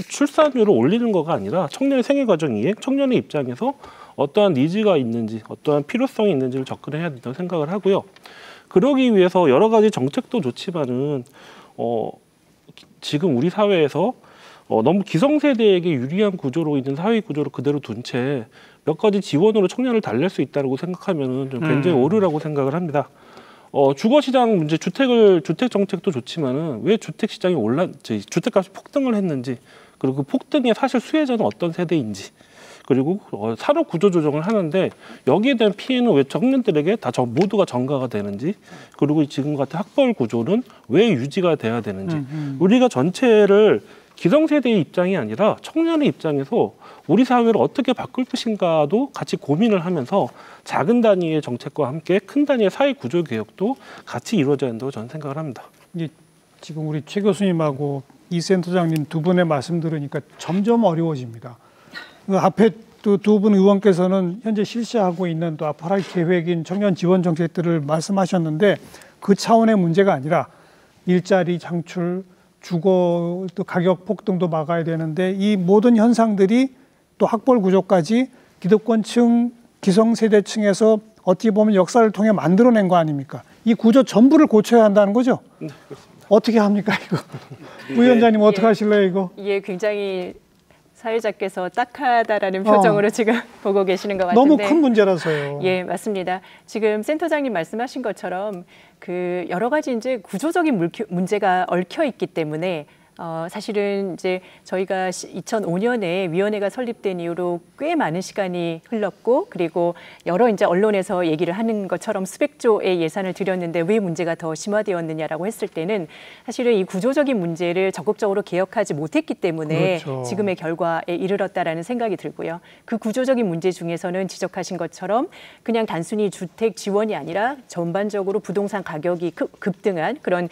출산율을 올리는 거가 아니라 청년의 생애과정 이행, 청년의 입장에서 어떠한 니즈가 있는지, 어떠한 필요성이 있는지를 접근해야 된다고 생각을 하고요. 그러기 위해서 여러 가지 정책도 좋지만은 지금 우리 사회에서 너무 기성세대에게 유리한 구조로 있는 사회 구조를 그대로 둔 채 몇 가지 지원으로 청년을 달랠 수 있다고 생각하면 좀 굉장히 옳으라고 생각을 합니다. 주거시장 문제, 주택 정책도 좋지만은 왜 주택 시장이 주택값이 폭등을 했는지, 그리고 그 폭등의 사실 수혜자는 어떤 세대인지, 그리고 산업 구조 조정을 하는데 여기에 대한 피해는 왜 청년들에게 다 모두가 전가가 되는지, 그리고 지금 같은 학벌 구조는 왜 유지가 돼야 되는지, 우리가 전체를 기성세대의 입장이 아니라 청년의 입장에서 우리 사회를 어떻게 바꿀 것인가도 같이 고민을 하면서 작은 단위의 정책과 함께 큰 단위의 사회 구조 개혁도 같이 이루어져야 한다고 저는 생각을 합니다. 지금 우리 최 교수님하고 이 센터장님 두 분의 말씀 들으니까 점점 어려워집니다. 그 앞에 또 두 분 의원께서는 현재 실시하고 있는 또 앞으로 할 계획인 청년 지원 정책들을 말씀하셨는데 그 차원의 문제가 아니라 일자리 창출, 주거 또 가격 폭등도 막아야 되는데 이 모든 현상들이 또 학벌 구조까지 기득권층, 기성세대층에서 어떻게 보면 역사를 통해 만들어낸 거 아닙니까? 이 구조 전부를 고쳐야 한다는 거죠? 네, 그렇습니다. 어떻게 합니까 이거? 부위원장님 어떻게 하실래요 이거? 예, 굉장히 사회자께서 딱하다라는 표정으로 지금 보고 계시는 것 같은데 너무 큰 문제라서요. 예, 맞습니다. 지금 센터장님 말씀하신 것처럼 그 여러 가지 이제 구조적인 문제가 얽혀 있기 때문에 사실은 이제 저희가 2005년에 위원회가 설립된 이후로 꽤 많은 시간이 흘렀고, 그리고 여러 이제 언론에서 얘기를 하는 것처럼 수백 조의 예산을 들였는데 왜 문제가 더 심화되었느냐라고 했을 때는 사실은 이 구조적인 문제를 적극적으로 개혁하지 못했기 때문에 그렇죠. 지금의 결과에 이르렀다라는 생각이 들고요. 그 구조적인 문제 중에서는 지적하신 것처럼 그냥 단순히 주택 지원이 아니라 전반적으로 부동산 가격이 급등한 그런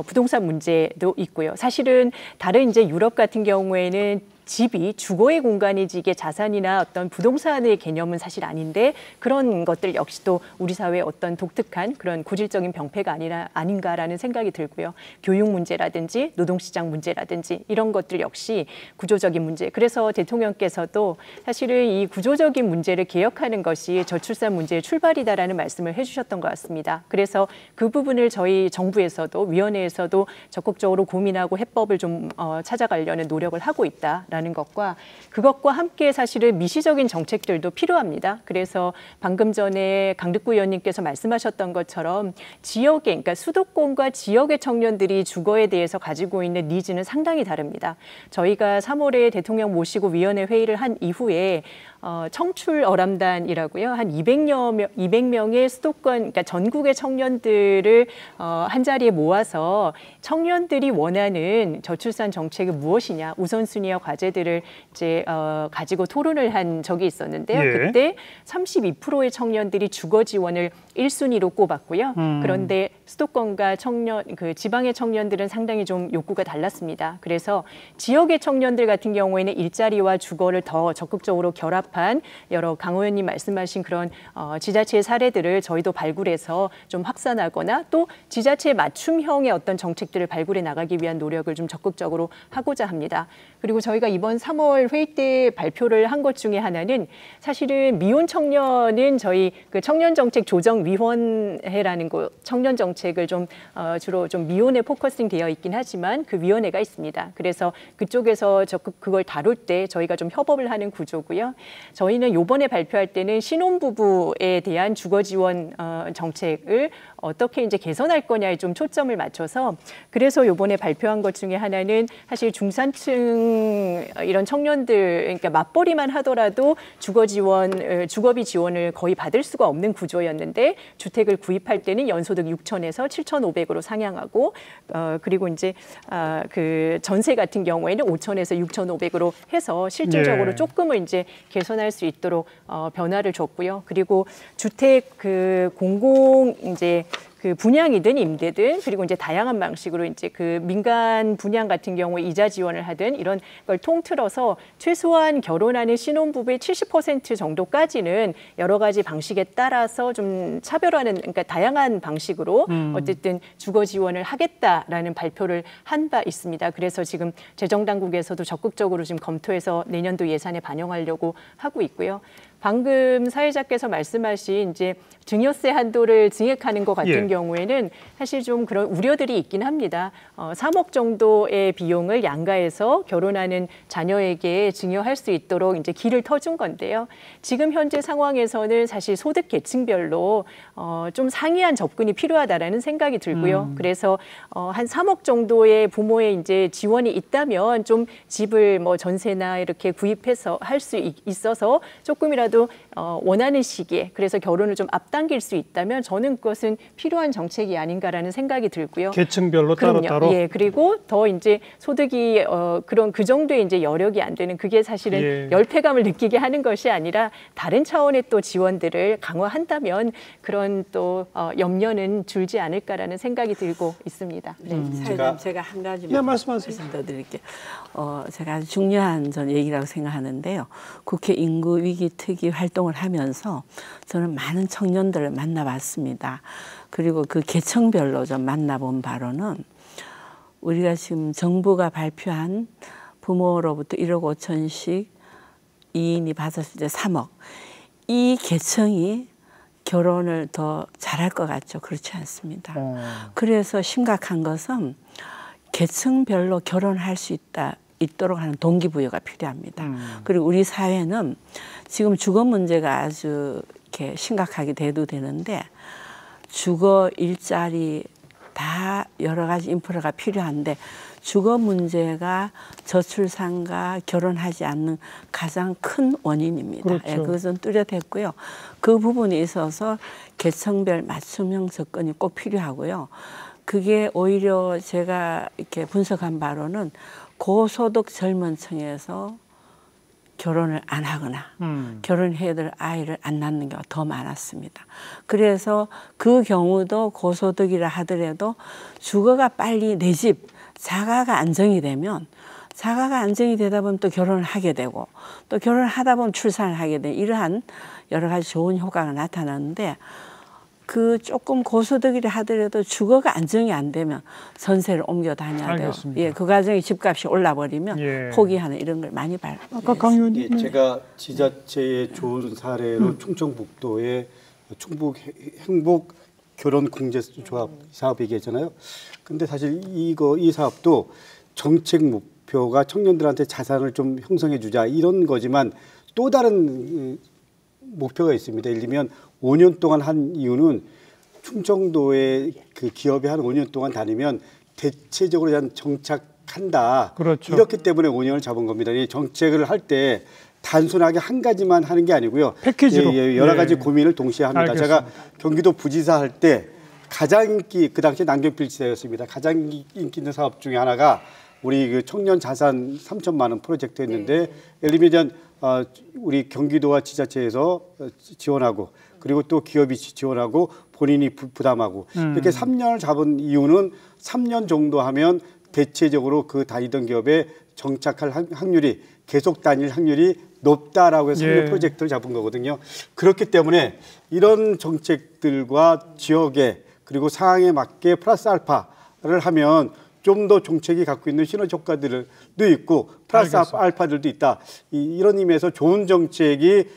부동산 문제도 있고요. 사실은 다른 이제 유럽 같은 경우에는 집이 주거의 공간이지 이게 자산이나 어떤 부동산의 개념은 사실 아닌데 그런 것들 역시도 우리 사회의 어떤 독특한 그런 고질적인 병폐가 아닌가라는 생각이 들고요. 교육 문제라든지 노동시장 문제라든지 이런 것들 역시 구조적인 문제. 그래서 대통령께서도 사실은 이 구조적인 문제를 개혁하는 것이 저출산 문제의 출발이다라는 말씀을 해주셨던 것 같습니다. 그래서 그 부분을 저희 정부에서도 위원회에서도 적극적으로 고민하고 해법을 좀 찾아가려는 노력을 하고 있다라는 것과 그것과 함께 사실은 미시적인 정책들도 필요합니다. 그래서 방금 전에 강득구 의원님께서 말씀하셨던 것처럼 지역에, 그러니까 수도권과 지역의 청년들이 주거에 대해서 가지고 있는 니즈는 상당히 다릅니다. 저희가 3월에 대통령 모시고 위원회 회의를 한 이후에 청출 어람단이라고요. 한 200명의 수도권, 그러니까 전국의 청년들을 한 자리에 모아서 청년들이 원하는 저출산 정책이 무엇이냐, 우선순위와 과제들을 이제 가지고 토론을 한 적이 있었는데요. 예. 그때 32%의 청년들이 주거 지원을 1순위로 꼽았고요. 그런데 수도권과 그 지방의 청년들은 상당히 좀 욕구가 달랐습니다. 그래서 지역의 청년들 같은 경우에는 일자리와 주거를 더 적극적으로 결합한 여러 강 의원님 말씀하신 그런 지자체의 사례들을 저희도 발굴해서 좀 확산하거나 또 지자체 맞춤형의 어떤 정책들을 발굴해 나가기 위한 노력을 좀 적극적으로 하고자 합니다. 그리고 저희가 이번 3월 회의 때 발표를 한 것 중에 하나는 사실은 미혼 청년은 저희 그 청년정책조정위원회라는 거 청년 정책을 좀 주로 좀 미혼에 포커싱 되어 있긴 하지만 그 위원회가 있습니다. 그래서 그쪽에서 적극 그걸 다룰 때 저희가 좀 협업을 하는 구조고요. 저희는 이번에 발표할 때는 신혼부부에 대한 주거 지원 정책을 어떻게 이제 개선할 거냐에 좀 초점을 맞춰서 그래서 이번에 발표한 것 중에 하나는 사실 중산층 이런 청년들 그러니까 맞벌이만 하더라도 주거비 지원을 거의 받을 수가 없는 구조였는데 주택을 구입할 때는 연소득 6,000에서 7,500으로 상향하고 그리고 이제 그 전세 같은 경우에는 5,000에서 6,500으로 해서 실질적으로 예. 조금은 이제 개선할 수 있도록 변화를 줬고요. 그리고 주택 그 공공 이제 그 분양이든 임대든 그리고 이제 다양한 방식으로 이제 그 민간 분양 같은 경우에 이자 지원을 하든 이런 걸 통틀어서 최소한 결혼하는 신혼부부의 70% 정도까지는 여러 가지 방식에 따라서 좀 차별화는 그러니까 다양한 방식으로 어쨌든 주거 지원을 하겠다라는 발표를 한 바 있습니다. 그래서 지금 재정당국에서도 적극적으로 지금 검토해서 내년도 예산에 반영하려고 하고 있고요. 방금 사회자께서 말씀하신 이제 증여세 한도를 증액하는 것 같은 경우에는 사실 좀 그런 우려들이 있긴 합니다. 3억 정도의 비용을 양가해서 결혼하는 자녀에게 증여할 수 있도록 이제 길을 터준 건데요. 지금 현재 상황에서는 사실 소득 계층별로 좀 상이한 접근이 필요하다라는 생각이 들고요. 그래서 한 3억 정도의 부모의 이제 지원이 있다면 좀 집을 뭐 전세나 이렇게 구입해서 할 수 있어서 조금이라도 원하는 시기에 그래서 결혼을 좀 앞당길 수 있다면 저는 그것은 필요한 정책이 아닌가라는 생각이 들고요. 계층별로 따로따로. 예, 그리고 더 이제 소득이 그런 그 정도의 이제 여력이 안 되는 그게 사실은 열패감을 느끼게 하는 것이 아니라 다른 차원의 또 지원들을 강화한다면 그런 또 염려는 줄지 않을까라는 생각이 들고 있습니다. 네. 제가 한 가지만 말씀 더 드릴게요. 제가 아주 중요한 전 얘기라고 생각하는데요. 국회 인구위기 특위 활동을 하면서 저는 많은 청년들을 만나봤습니다. 그리고 그 계층별로 좀 만나본 바로는 우리가 지금 정부가 발표한 부모로부터 1억 5천씩 2인이 받았을 때 3억. 이 계층이 결혼을 더 잘할 것 같죠? 그렇지 않습니다. 그래서 심각한 것은 계층별로 결혼할 수 있도록 하는 동기부여가 필요합니다. 그리고 우리 사회는 지금 주거 문제가 아주 이렇게 심각하게 대두되는데 주거, 일자리 다 여러 가지 인프라가 필요한데 주거 문제가 저출산과 결혼하지 않는 가장 큰 원인입니다. 그렇죠. 예, 그것은 뚜렷했고요. 그 부분에 있어서 계층별 맞춤형 접근이 꼭 필요하고요. 그게 오히려 제가 이렇게 분석한 바로는 고소득 젊은 층에서 결혼을 안 하거나 결혼해야 될 아이를 안 낳는 경우가 더 많았습니다. 그래서 그 경우도 고소득이라 하더라도 주거가 빨리 내 집, 자가가 안정이 되면 자가가 안정이 되다 보면 또 결혼을 하게 되고 또 결혼을 하다 보면 출산을 하게 되는 이러한 여러 가지 좋은 효과가 나타나는데 그 조금 고소득이라 하더라도 주거가 안정이 안 되면 전세를 옮겨 다녀야 돼요. 알겠습니다. 예, 그 과정에 집값이 올라버리면 예. 포기하는 이런 걸 많이 발. 아까 강 의원님 제가 지자체의 좋은 사례로 충청북도의 충북 행복 결혼 공제 조합 사업 얘기했잖아요. 근데 사실 이 사업도 정책 목표가 청년들한테 자산을 좀 형성해 주자 이런 거지만 또 다른 목표가 있습니다. 예를 들면 5년 동안 한 이유는 충청도의 그 기업에 한 5년 동안 다니면 대체적으로 그냥 정착한다. 그렇죠. 이렇기 때문에 5년을 잡은 겁니다. 이 정책을 할 때 단순하게 한 가지만 하는 게 아니고요. 패키지로. 여러 가지 고민을 동시에 합니다. 알겠습니다. 제가 경기도 부지사 할 때 가장 인기 그 당시 남경필 지사였습니다. 가장 인기 있는 사업 중에 하나가 우리 그 청년 자산 3천만 원 프로젝트였는데 예를 들면 우리 경기도와 지자체에서 지원하고 그리고 또 기업이 지원하고 본인이 부담하고 이렇게 3년을 잡은 이유는 3년 정도 하면 대체적으로 그 다니던 기업에 정착할 확률이 계속 다닐 확률이 높다라고 해서 3년 프로젝트를 잡은 거거든요. 그렇기 때문에 이런 정책들과 지역에 그리고 상황에 맞게 플러스 알파를 하면 좀 더 정책이 갖고 있는 시너지 효과들도 있고 플러스 알파들도 있다. 이런 의미에서 좋은 정책이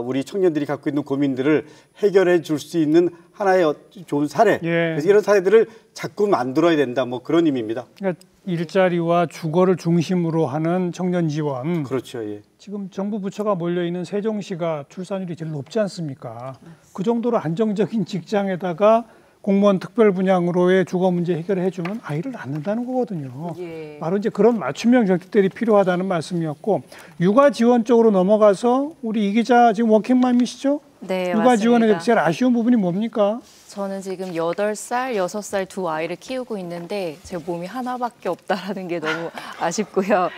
우리 청년들이 갖고 있는 고민들을 해결해 줄 수 있는 하나의 좋은 사례. 그래서 이런 사례들을 자꾸 만들어야 된다. 뭐 그런 의미입니다. 그러니까 일자리와 주거를 중심으로 하는 청년 지원. 그렇죠. 예. 지금 정부 부처가 몰려 있는 세종시가 출산율이 제일 높지 않습니까? 그 정도로 안정적인 직장에다가 공무원 특별 분양으로의 주거 문제 해결해 주면 아이를 낳는다는 거거든요. 바로 이제 그런 맞춤형 정책들이 필요하다는 말씀이었고 육아 지원 쪽으로 넘어가서 우리 이 기자 지금 워킹맘이시죠? 네, 육아 맞습니다. 지원에 제일 아쉬운 부분이 뭡니까? 저는 지금 8살, 6살 두 아이를 키우고 있는데 제 몸이 하나밖에 없다라는 게 너무 아쉽고요.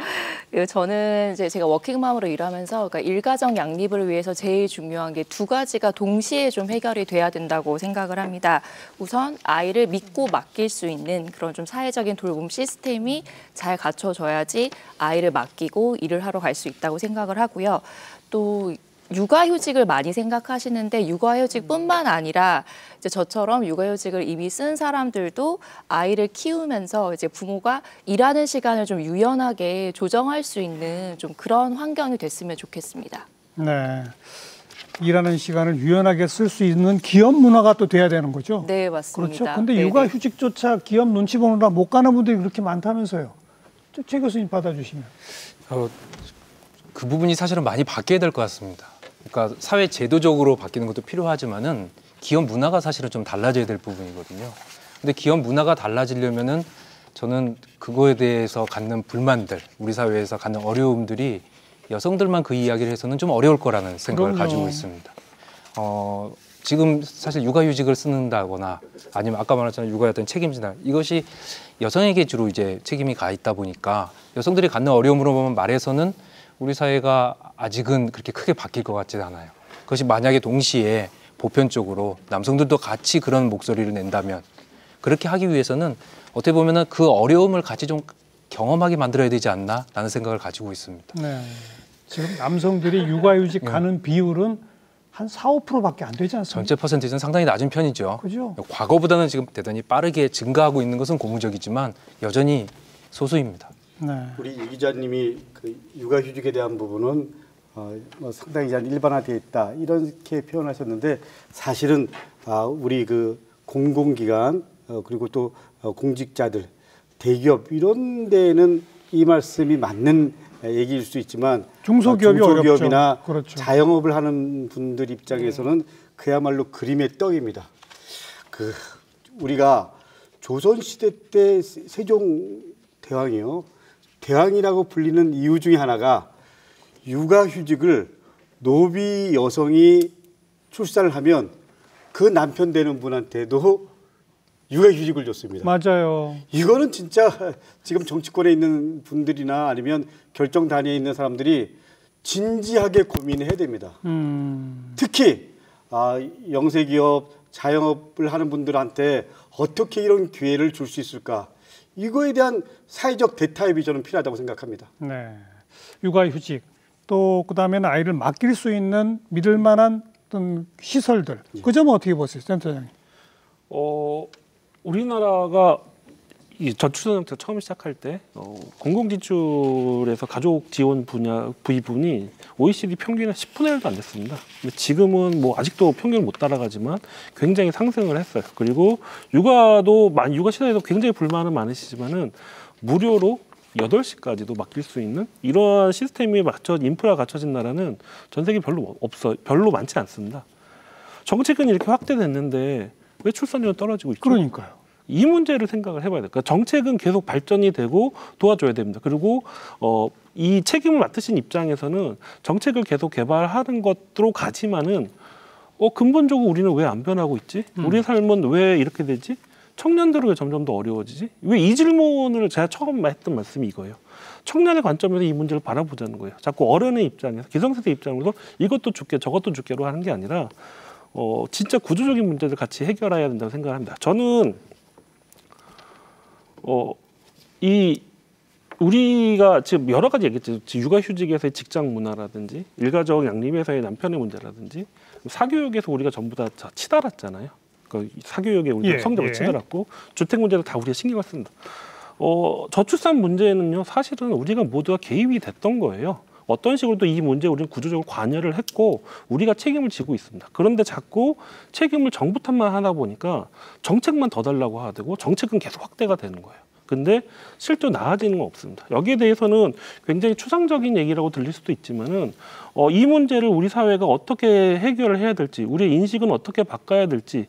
저는 이제 제가 워킹맘으로 일하면서 그러니까 일가정 양립을 위해서 제일 중요한 게 두 가지가 동시에 좀 해결이 돼야 된다고 생각을 합니다. 우선 아이를 믿고 맡길 수 있는 그런 좀 사회적인 돌봄 시스템이 잘 갖춰져야지 아이를 맡기고 일을 하러 갈 수 있다고 생각을 하고요. 또 육아휴직을 많이 생각하시는데 육아휴직뿐만 아니라 이제 저처럼 육아휴직을 이미 쓴 사람들도 아이를 키우면서 이제 부모가 일하는 시간을 좀 유연하게 조정할 수 있는 좀 그런 환경이 됐으면 좋겠습니다. 네, 일하는 시간을 유연하게 쓸 수 있는 기업 문화가 또 돼야 되는 거죠. 네, 맞습니다. 그렇죠. 근데 육아휴직조차 기업 눈치 보느라 못 가는 분들이 그렇게 많다면서요. 최 교수님 받아주시면. 그 부분이 사실은 많이 바뀌어야 될 것 같습니다. 그러니까 사회 제도적으로 바뀌는 것도 필요하지만은 기업 문화가 사실은 좀 달라져야 될 부분이거든요. 근데 기업 문화가 달라지려면은 저는 그거에 대해서 갖는 불만들, 우리 사회에서 갖는 어려움들이 여성들만 그 이야기를 해서는 좀 어려울 거라는 생각을 가지고 있습니다. 지금 사실 육아휴직을 쓰는다거나 아니면 아까 말했잖아요. 육아에 어떤 책임진다. 이것이 여성에게 주로 이제 책임이 가 있다 보니까 여성들이 갖는 어려움으로 말해서는 우리 사회가 아직은 그렇게 크게 바뀔 것 같지 않아요. 그것이 만약에 동시에 보편적으로 남성들도 같이 그런 목소리를 낸다면 그렇게 하기 위해서는 어떻게 보면은 그 어려움을 같이 좀 경험하게 만들어야 되지 않나라는 생각을 가지고 있습니다. 네. 지금 남성들이 육아휴직 가는 비율은 한 4~5%밖에 안 되지 않습니까? 전체 퍼센티지는 상당히 낮은 편이죠. 그죠? 과거보다는 지금 대단히 빠르게 증가하고 있는 것은 고무적이지만 여전히 소수입니다. 네. 우리 이 기자님이 그 육아휴직에 대한 부분은 상당히 일반화되어 있다 이렇게 표현하셨는데 사실은 우리 그 공공기관 그리고 또 공직자들 대기업 이런 데는 이 말씀이 맞는 얘기일 수 있지만 중소기업이나 그렇죠. 자영업을 하는 분들 입장에서는 그야말로 그림의 떡입니다. 우리가 조선시대 때 세종대왕이요. 대왕이라고 불리는 이유 중에 하나가 육아휴직을 노비 여성이 출산을 하면 그 남편 되는 분한테도 육아휴직을 줬습니다. 맞아요. 이거는 진짜 지금 정치권에 있는 분들이나 아니면 결정 단위에 있는 사람들이 진지하게 고민해야 됩니다. 특히 영세기업, 자영업을 하는 분들한테 어떻게 이런 기회를 줄 수 있을까? 이거에 대한 사회적 대타협이 저는 필요하다고 생각합니다. 네, 육아휴직 또 그다음에는 아이를 맡길 수 있는 믿을 만한 어떤 시설들 그 점은 어떻게 보세요, 센터장님? 우리나라가 이 저출산 정책 처음 시작할 때 공공지출에서 가족 지원 분야 부분이 OECD 평균의 10분의 1도 안 됐습니다. 근데 지금은 뭐 아직도 평균을 못 따라가지만 굉장히 상승을 했어요. 그리고 육아 시설에도 굉장히 불만은 많으시지만은 무료로 8시까지도 맡길 수 있는 이러한 시스템이 인프라가 갖춰진 나라는 전 세계 별로 많지 않습니다. 정책은 이렇게 확대됐는데 왜 출산율은 떨어지고 있죠? 그러니까요. 이 문제를 생각을 해봐야 돼요. 그러니까 정책은 계속 발전이 되고 도와줘야 됩니다. 그리고 이 책임을 맡으신 입장에서는 정책을 계속 개발하는 것으로 가지만은 근본적으로 우리는 왜 안 변하고 있지? 우리 삶은 왜 이렇게 되지? 청년들은 왜 점점 더 어려워지지? 왜 이 질문을 제가 처음 했던 말씀이 이거예요. 청년의 관점에서 이 문제를 바라보자는 거예요. 자꾸 어른의 입장에서, 기성세대 입장으로서 이것도 줄게 저것도 줄게로 하는 게 아니라 진짜 구조적인 문제들 같이 해결해야 된다고 생각합니다. 저는 우리가 지금 여러 가지 얘기했죠. 육아휴직에서의 직장 문화라든지 일가족 양립에서의 남편의 문제라든지 사교육에서 우리가 전부 다 치달았잖아요. 그러니까 사교육에 우리가 성적을 치달았고 주택 문제도 다 우리가 신경을 씁니다. 저출산 문제는요, 사실은 우리가 모두가 개입이 됐던 거예요. 어떤 식으로도 이 문제에 우리는 구조적으로 관여를 했고 우리가 책임을 지고 있습니다. 그런데 자꾸 책임을 정부 탓만 하다 보니까 정책만 더 달라고 하고 정책은 계속 확대가 되는 거예요. 근데 실제로 나아지는 건 없습니다. 여기에 대해서는 굉장히 추상적인 얘기라고 들릴 수도 있지만은 이 문제를 우리 사회가 어떻게 해결을 해야 될지, 우리의 인식은 어떻게 바꿔야 될지,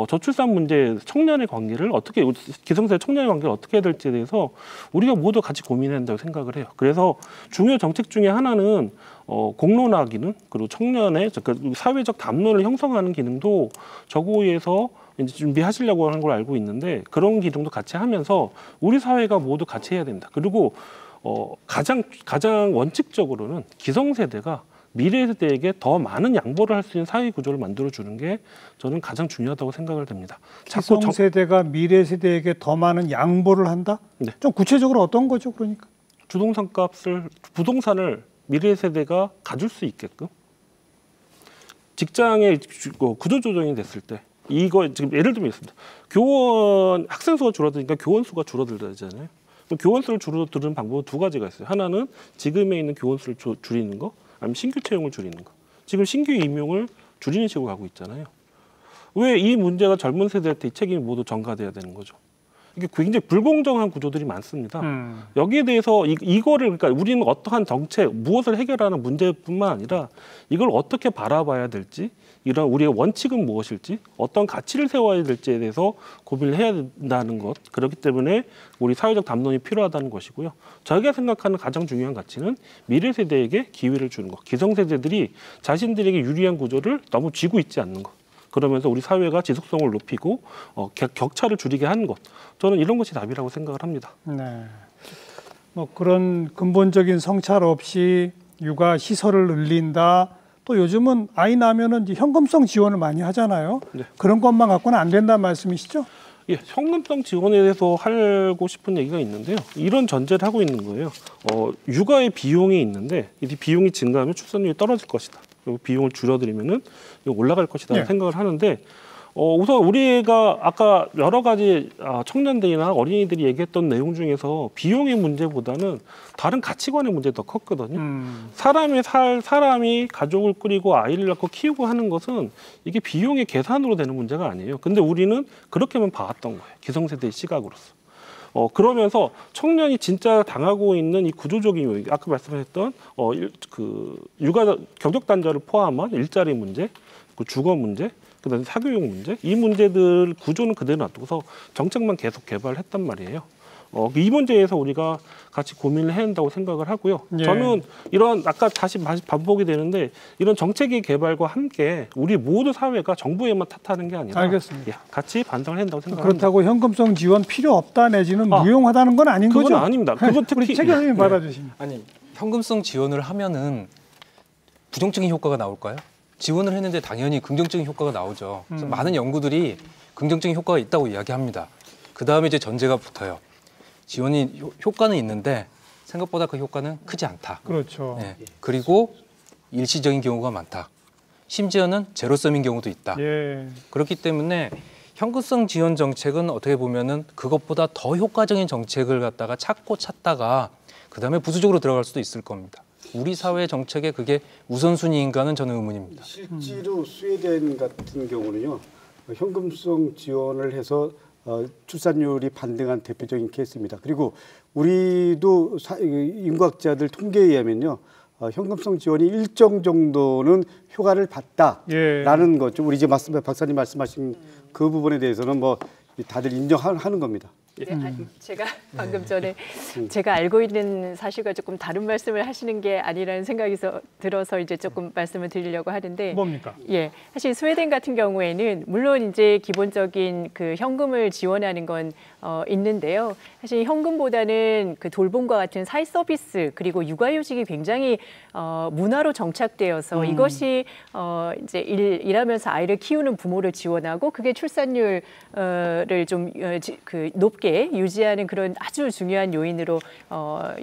저출산 문제, 청년의 관계를 어떻게, 기성세대 청년의 관계를 어떻게 해야 될지에 대해서 우리가 모두 같이 고민해야 된다고 생각을 해요. 그래서 중요 정책 중에 하나는 공론화 기능, 그리고 청년의 그러니까 사회적 담론을 형성하는 기능도 저고위에서 이제 준비하시려고 하는 걸 알고 있는데 그런 기능도 같이 하면서 우리 사회가 모두 같이 해야 됩니다. 그리고 가장 원칙적으로는 기성세대가 미래 세대에게 더 많은 양보를 할 수 있는 사회 구조를 만들어주는 게 저는 가장 중요하다고 생생각을 됩니다. 기성세대가 미래 세대에게 더 많은 양보를 한다? 네. 좀 구체적으로 어떤 거죠, 그러니까? 부동산을 미래 세대가 가질 수 있게끔 직장의 구조조정이 됐을 때 이거 지금 예를 들면 있습니다. 학생 수가 줄어드니까 교원 수가 줄어들잖아요. 교원 수를 줄어드는 방법은 두 가지가 있어요. 하나는 지금에 있는 교원 수를 줄이는 거, 아니면 신규 채용을 줄이는 거. 지금 신규 임용을 줄이는 식으로 가고 있잖아요. 왜 이 문제가 젊은 세대한테 이 책임이 모두 전가돼야 되는 거죠? 이게 굉장히 불공정한 구조들이 많습니다. 여기에 대해서 이거를 그러니까 우리는 어떠한 정책, 무엇을 해결하는 문제뿐만 아니라 이걸 어떻게 바라봐야 될지, 이런 우리의 원칙은 무엇일지, 어떤 가치를 세워야 될지에 대해서 고민을 해야 된다는 것. 그렇기 때문에 우리 사회적 담론이 필요하다는 것이고요. 저희가 생각하는 가장 중요한 가치는 미래 세대에게 기회를 주는 것. 기성세대들이 자신들에게 유리한 구조를 너무 쥐고 있지 않는 것. 그러면서 우리 사회가 지속성을 높이고 격차를 줄이게 하는 것. 저는 이런 것이 답이라고 생각을 합니다. 네. 뭐 그런 근본적인 성찰 없이 육아 시설을 늘린다. 또 요즘은 아이 낳으면은 이제 현금성 지원을 많이 하잖아요. 네. 그런 것만 갖고는 안 된다는 말씀이시죠? 예, 현금성 지원에 대해서 하고 싶은 얘기가 있는데요. 이런 전제를 하고 있는 거예요. 육아의 비용이 있는데 이 비용이 증가하면 출산율이 떨어질 것이다. 그리고 비용을 줄여드리면은 올라갈 것이다 네. 생각을 하는데 우선 우리가 아까 여러 가지 청년들이나 어린이들이 얘기했던 내용 중에서 비용의 문제보다는 다른 가치관의 문제가 더 컸거든요. 사람이 가족을 꾸리고 아이를 낳고 키우고 하는 것은 이게 비용의 계산으로 되는 문제가 아니에요. 근데 우리는 그렇게만 봐왔던 거예요. 기성세대의 시각으로서. 그러면서 청년이 진짜 당하고 있는 이 구조적인 요인, 아까 말씀하셨던 육아 경력 단절을 포함한 일자리 문제, 그 주거 문제, 그다음에 사교육 문제, 이 문제들 구조는 그대로 놔두고서 정책만 계속 개발했단 말이에요. 이 문제에서 우리가 같이 고민을 해야 한다고 생각을 하고요. 예. 저는 이런 아까 다시 반복이 되는데 이런 정책의 개발과 함께 우리 모두 사회가 정부에만 탓하는 게 아니라 알겠습니다. 같이 반성을 해야 한다고 생각합니다. 그렇다고 현금성 지원 필요 없다 내지는 무용하다는 건 아닌 그건 거죠? 아닙니다. 그건 특히 우리 최 교수님 받아주시면. 아니 현금성 지원을 하면은 부정적인 효과가 나올까요? 지원을 했는데 당연히 긍정적인 효과가 나오죠. 그래서 많은 연구들이 긍정적인 효과가 있다고 이야기합니다. 그 다음에 이제 전제가 붙어요. 지원이 효과는 있는데 생각보다 그 효과는 크지 않다. 그렇죠. 네. 그리고 일시적인 경우가 많다. 심지어는 제로섬인 경우도 있다. 예. 그렇기 때문에 현금성 지원 정책은 어떻게 보면은 그것보다 더 효과적인 정책을 갖다가 찾다가 그다음에 부수적으로 들어갈 수도 있을 겁니다. 우리 사회 정책에 그게 우선순위인가는 저는 의문입니다. 실제로 스웨덴 같은 경우는요. 현금성 지원을 해서 출산율이 반등한 대표적인 케이스입니다. 그리고 우리도 인구학자들 통계에 의하면요. 현금성 지원이 일정 정도는 효과를 봤다라는 거죠. 우리 이제 박사님 말씀하신 그 부분에 대해서는 뭐 다들 인정하는 겁니다. 네, 제가 방금 전에 제가 알고 있는 사실과 조금 다른 말씀을 하시는 게 아니라는 생각이 들어서 이제 조금 말씀을 드리려고 하는데 뭡니까? 예, 사실 스웨덴 같은 경우에는 물론 이제 기본적인 그 현금을 지원하는 건 있는데요. 사실 현금보다는 그 돌봄과 같은 사회 서비스 그리고 육아휴직이 굉장히 문화로 정착되어서 이것이 이제 일하면서 아이를 키우는 부모를 지원하고 그게 출산율을 좀 높게 유지하는 그런 아주 중요한 요인으로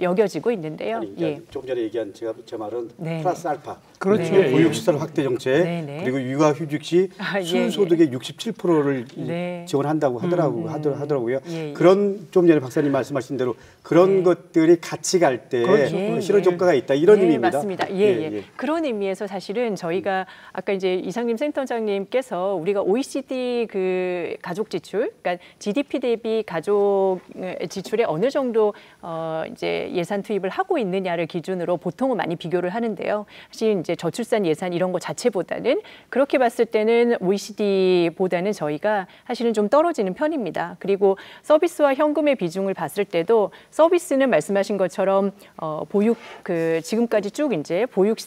여겨지고 있는데요. 예. 조금 전에 얘기한 제 말은 네. 플러스 알파. 그렇죠. 네. 보육시설 확대 정책 네. 그리고 육아휴직 시 순소득의 67%를 네. 지원한다고 하더라고요. 예. 그런 좀 전에 박사님 말씀하신 대로 그런 것들이 같이 갈 때 그렇죠. 실효 효과가 있다 이런 의미입니다. 맞습니다. 예. 그런 의미에서 사실은 저희가 아까 이제 이상림 센터장님께서 우리가 OECD 그 가족 지출, 그러니까 GDP 대비 가족 지출에 어느 정도 이제 예산 투입을 하고 있느냐를 기준으로 보통은 많이 비교를 하는데요. 사실 이제 저출산 예산 이런 거 자체보다는 그렇게 봤을 때는 OECD보다는 저희가 사실은 좀 떨어지는 편입니다. 그리고 서비스와 현금의 비중을 봤을 때도 서비스는 말씀하신 것처럼 보육 그 지금까지 쭉 이제 보육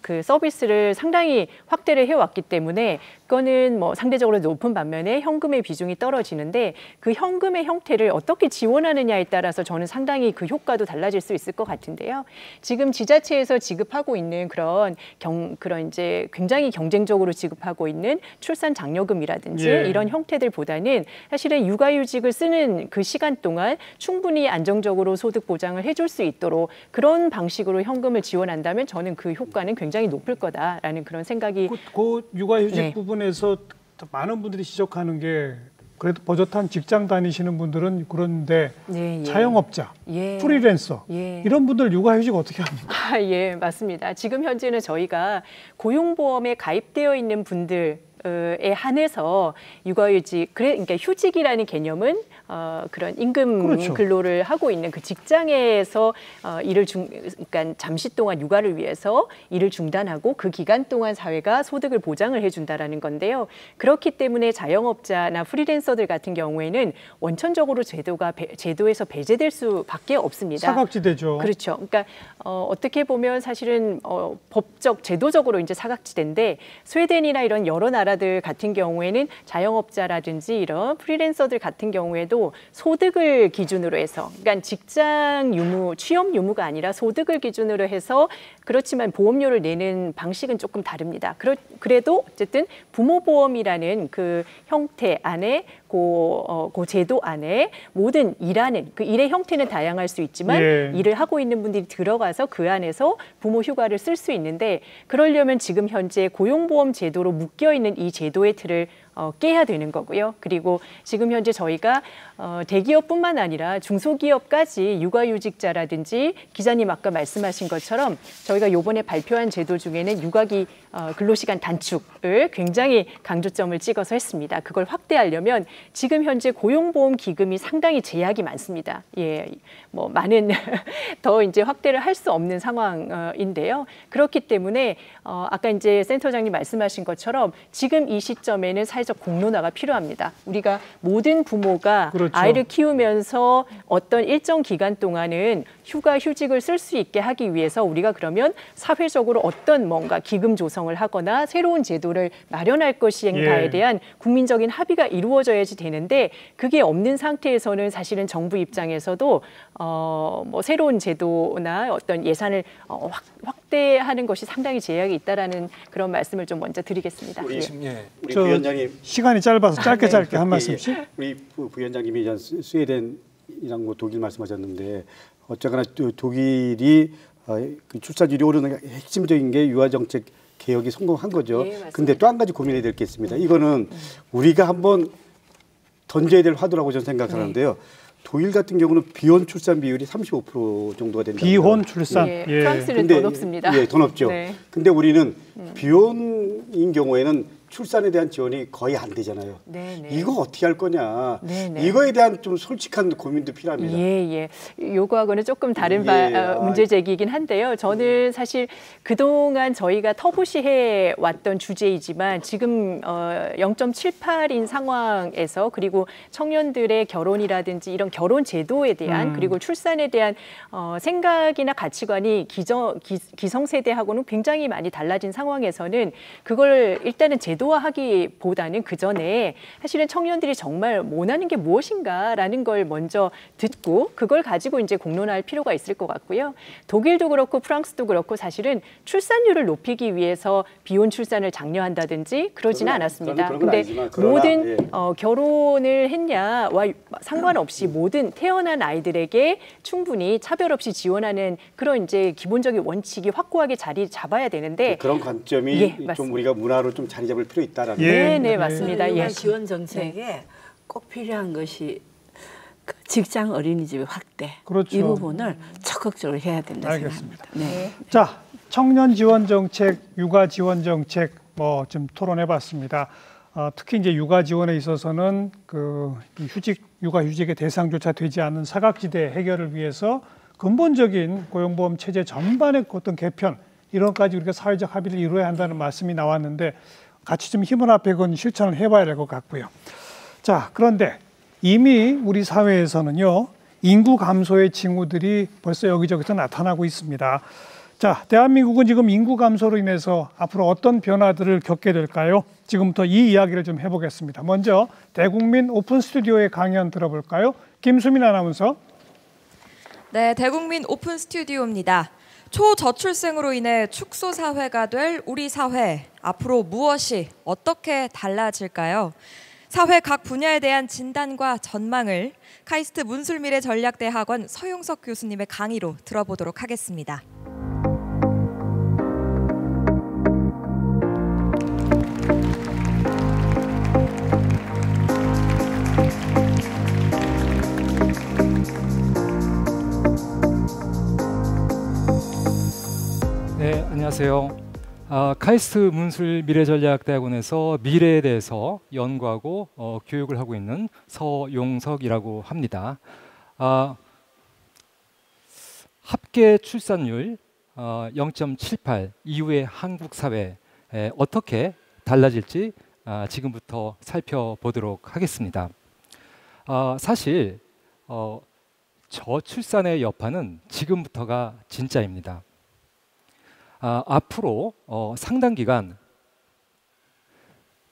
그 서비스를 상당히 확대를 해왔기 때문에 그거는 뭐 상대적으로 높은 반면에 현금의 비중이 떨어지는데 그 현금의 형태를 어떻게 지원하느냐에 따라서 저는 상당히 그 효과도 달라질 수 있을 것 같은데요. 지금 지자체에서 지급하고 있는 그런 이제 굉장히 경쟁적으로 지급하고 있는 출산 장려금이라든지 이런 형태들보다는 사실은 육아휴직을 쓰는 그 시간 동안 충분히 안정적으로 소득 보장을 해줄 수 있도록 그런 방식으로 현금을 지원한다면 저는 그 효과는 굉장히 높을 거다라는 그런 생각이. 그 육아휴직 부분에서 많은 분들이 지적하는 게 그래도 버젓한 직장 다니시는 분들은 그런데 자영업자, 프리랜서 이런 분들 육아휴직 어떻게 합니까? 예, 맞습니다. 지금 현재는 저희가 고용보험에 가입되어 있는 분들에 한해서 육아휴직, 그러니까 휴직이라는 개념은 그런 임금 근로를 하고 있는 그 직장에서 그러니까 잠시 동안 육아를 위해서 일을 중단하고 그 기간 동안 사회가 소득을 보장을 해준다라는 건데요. 그렇기 때문에 자영업자나 프리랜서들 같은 경우에는 원천적으로 제도에서 배제될 수밖에 없습니다. 사각지대죠. 그렇죠. 그러니까 어떻게 보면 사실은 법적, 제도적으로 이제 사각지대인데 스웨덴이나 이런 여러 나라들 같은 경우에는 자영업자라든지 이런 프리랜서들 같은 경우에도 소득을 기준으로 해서, 그러니까 직장 유무, 취업 유무가 아니라 소득을 기준으로 해서 그렇지만 보험료를 내는 방식은 조금 다릅니다. 그래도 어쨌든 부모보험이라는 그 형태 안에 그 제도 안에 모든 일하는 그 일의 형태는 다양할 수 있지만 일을 하고 있는 분들이 들어가서 그 안에서 부모 휴가를 쓸 수 있는데 그러려면 지금 현재 고용보험 제도로 묶여 있는 이 제도의 틀을 깨야 되는 거고요. 그리고 지금 현재 저희가 대기업뿐만 아니라 중소기업까지 육아휴직자라든지 기자님 아까 말씀하신 것처럼 저희가 이번에 발표한 제도 중에는 육아기 근로시간 단축을 굉장히 강조점을 찍어서 했습니다. 그걸 확대하려면 지금 현재 고용보험 기금이 상당히 제약이 많습니다. 예, 뭐 많은 더 이제 확대를 할 수 없는 상황인데요. 그렇기 때문에 아까 이제 센터장님 말씀하신 것처럼 지금 이 시점에는 사회적 공론화가 필요합니다. 우리가 모든 부모가 아이를 키우면서 어떤 일정 기간 동안은 휴가, 휴직을 쓸 수 있게 하기 위해서 우리가 그러면 사회적으로 어떤 뭔가 기금 조성을 하거나 새로운 제도를 마련할 것인가에 대한 국민적인 합의가 이루어져야지 되는데 그게 없는 상태에서는 사실은 정부 입장에서도 뭐 새로운 제도나 어떤 예산을 확대하는 것이 상당히 제약이 있다라는 그런 말씀을 좀 먼저 드리겠습니다. 우리 부위원장님 시간이 짧아서 짧게 한 말씀씩. 우리 부위원장님이 스웨덴 스웨덴이랑 뭐 독일 말씀하셨는데 어쨌거나 독일이 그 출산율이 오르는 핵심적인 게 유아 정책 개혁이 성공한 거죠. 근데 또 한 가지 고민해야 될 게 있습니다. 이거는 우리가 한번 던져야 될 화두라고 저는 생각하는데요. 독일 같은 경우는 비혼 출산 비율이 35% 정도가 된다. 비혼 출산. 예. 프랑스는 더 높습니다. 예, 더 높죠. 네. 근데 우리는 비혼인 경우에는 출산에 대한 지원이 거의 안 되잖아요. 네네. 이거 어떻게 할 거냐. 네네. 이거에 대한 좀 솔직한 고민도 필요합니다. 예. 요거하고는 조금 다른 문제 제기이긴 한데요. 저는 사실 그동안 저희가 터부시해 왔던 주제이지만 지금 0.78인 상황에서 그리고 청년들의 결혼이라든지 이런 결혼 제도에 대한 그리고 출산에 대한 생각이나 가치관이 기성세대하고는 굉장히 많이 달라진 상황에서는 그걸 일단은 제도화하기보다는 그 전에 사실은 청년들이 정말 원하는 게 무엇인가라는 걸 먼저 듣고 그걸 가지고 이제 공론화할 필요가 있을 것 같고요. 독일도 그렇고 프랑스도 그렇고 사실은 출산율을 높이기 위해서 비혼 출산을 장려한다든지 그러지는 않았습니다. 근데 모든 결혼을 했냐와 상관없이 모든 태어난 아이들에게 충분히 차별 없이 지원하는 그런 이제 기본적인 원칙이 확고하게 자리 잡아야 되는데 그런 관점이 좀 우리가 문화로 좀 자리 잡을 필요 있다라는. 네, 맞습니다. 유아 지원 정책에 꼭 필요한 것이 그 직장 어린이집 확대. 그렇죠. 이 부분을 적극적으로 해야 된다 생각합니다. 네. 자, 청년 지원 정책, 육아 지원 정책 뭐 좀 토론해봤습니다. 특히 이제 육아 지원에 있어서는 그 육아 휴직의 대상조차 되지 않는 사각지대 해결을 위해서 근본적인 고용보험 체제 전반의 어떤 개편 이런까지 우리가 사회적 합의를 이루어야 한다는 말씀이 나왔는데 같이 좀 힘을 합해 그건 실천을 해봐야 될 것 같고요. 자, 그런데 이미 우리 사회에서는요 인구 감소의 징후들이 벌써 여기저기서 나타나고 있습니다. 자, 대한민국은 지금 인구 감소로 인해서 앞으로 어떤 변화들을 겪게 될까요? 지금부터 이 이야기를 좀 해보겠습니다. 먼저 대국민 오픈 스튜디오의 강연 들어볼까요? 김수민 아나운서. 네, 대국민 오픈 스튜디오입니다. 초저출생으로 인해 축소 사회가 될 우리 사회, 앞으로 무엇이 어떻게 달라질까요? 사회 각 분야에 대한 진단과 전망을 카이스트 문술미래전략대학원 서용석 교수님의 강의로 들어보도록 하겠습니다. 네, 안녕하세요. 카이스트 문술미래전략대학원에서 미래에 대해서 연구하고 교육을 하고 있는 서용석이라고 합니다. 합계 출산율 0.78 이후의 한국 사회 어떻게 달라질지 지금부터 살펴보도록 하겠습니다. 사실 저출산의 여파는 지금부터가 진짜입니다. 앞으로 상당 기간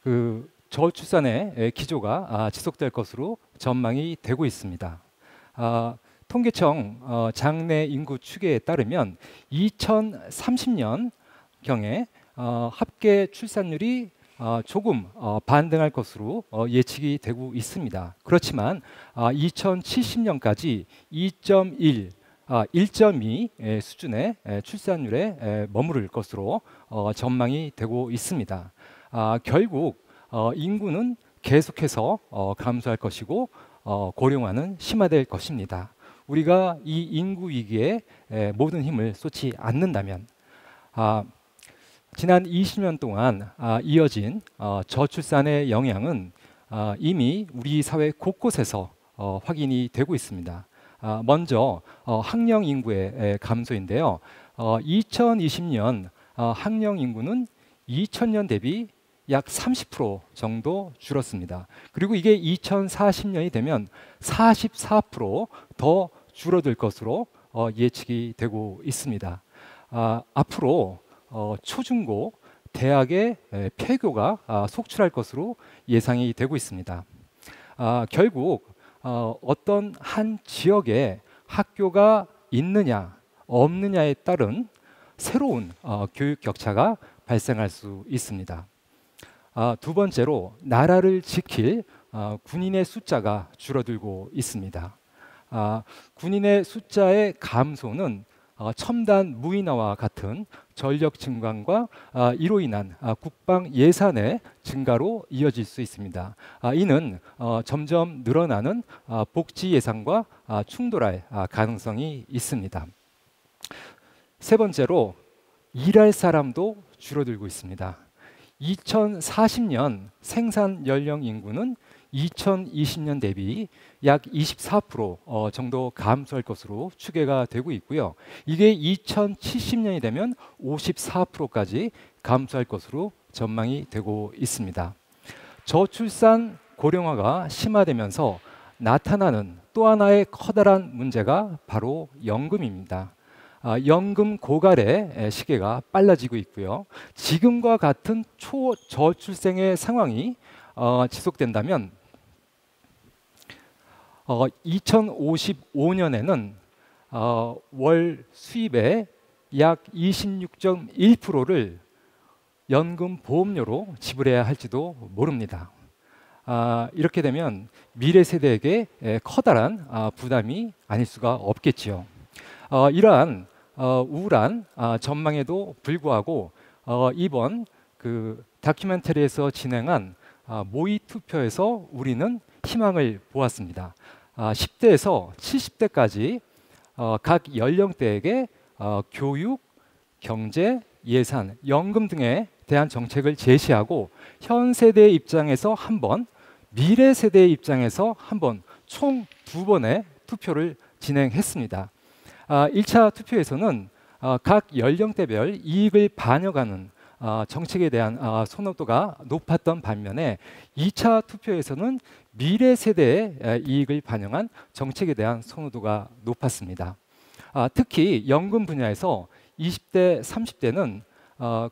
그 저출산의 기조가 지속될 것으로 전망이 되고 있습니다. 통계청 장래 인구 추계에 따르면 2030년경에 합계 출산율이 조금 반등할 것으로 예측이 되고 있습니다. 그렇지만 2070년까지 1.2 수준의 출산율에 머무를 것으로 전망이 되고 있습니다. 결국 인구는 계속해서 감소할 것이고 고령화는 심화될 것입니다. 우리가 이 인구 위기에 모든 힘을 쏟지 않는다면 지난 20년 동안 이어진 저출산의 영향은 이미 우리 사회 곳곳에서 확인이 되고 있습니다. 먼저 학령 인구의 감소인데요. 2020년 학령 인구는 2000년 대비 약 30% 정도 줄었습니다. 그리고 이게 2040년이 되면 44% 줄어들 것으로 예측이 되고 있습니다. 앞으로 초중고 대학의 폐교가 속출할 것으로 예상이 되고 있습니다. 결국 어떤 한 지역에 학교가 있느냐 없느냐에 따른 새로운 교육 격차가 발생할 수 있습니다. 두 번째로 나라를 지킬 군인의 숫자가 줄어들고 있습니다. 군인의 숫자의 감소는 첨단 무인화와 같은 전력 증강과 이로 인한 국방 예산의 증가로 이어질 수 있습니다. 이는 점점 늘어나는 복지 예산과 충돌할 가능성이 있습니다. 세 번째로 일할 사람도 줄어들고 있습니다. 2040년 생산 연령 인구는 2020년 대비 약 24% 정도 감소할 것으로 추계가 되고 있고요. 이게 2070년이 되면 54%까지 감소할 것으로 전망이 되고 있습니다. 저출산 고령화가 심화되면서 나타나는 또 하나의 커다란 문제가 바로 연금입니다. 연금 고갈의 시계가 빨라지고 있고요. 지금과 같은 초저출생의 상황이 지속된다면 2055년에는 월 수입의 약 26.1%를 연금 보험료로 지불해야 할지도 모릅니다. 이렇게 되면 미래 세대에게 커다란 부담이 아닐 수가 없겠지요. 이러한 우울한 전망에도 불구하고 이번 그 다큐멘터리에서 진행한 모의 투표에서 우리는 희망을 보았습니다. 10대에서 70대까지 각 연령대에게 교육, 경제, 예산, 연금 등에 대한 정책을 제시하고 현 세대의 입장에서 한 번, 미래 세대의 입장에서 한 번, 총 2번의 투표를 진행했습니다. 1차 투표에서는 각 연령대별 이익을 반영하는 정책에 대한 선호도가 높았던 반면에 2차 투표에서는 미래 세대의 이익을 반영한 정책에 대한 선호도가 높았습니다. 특히 연금 분야에서 20대, 30대는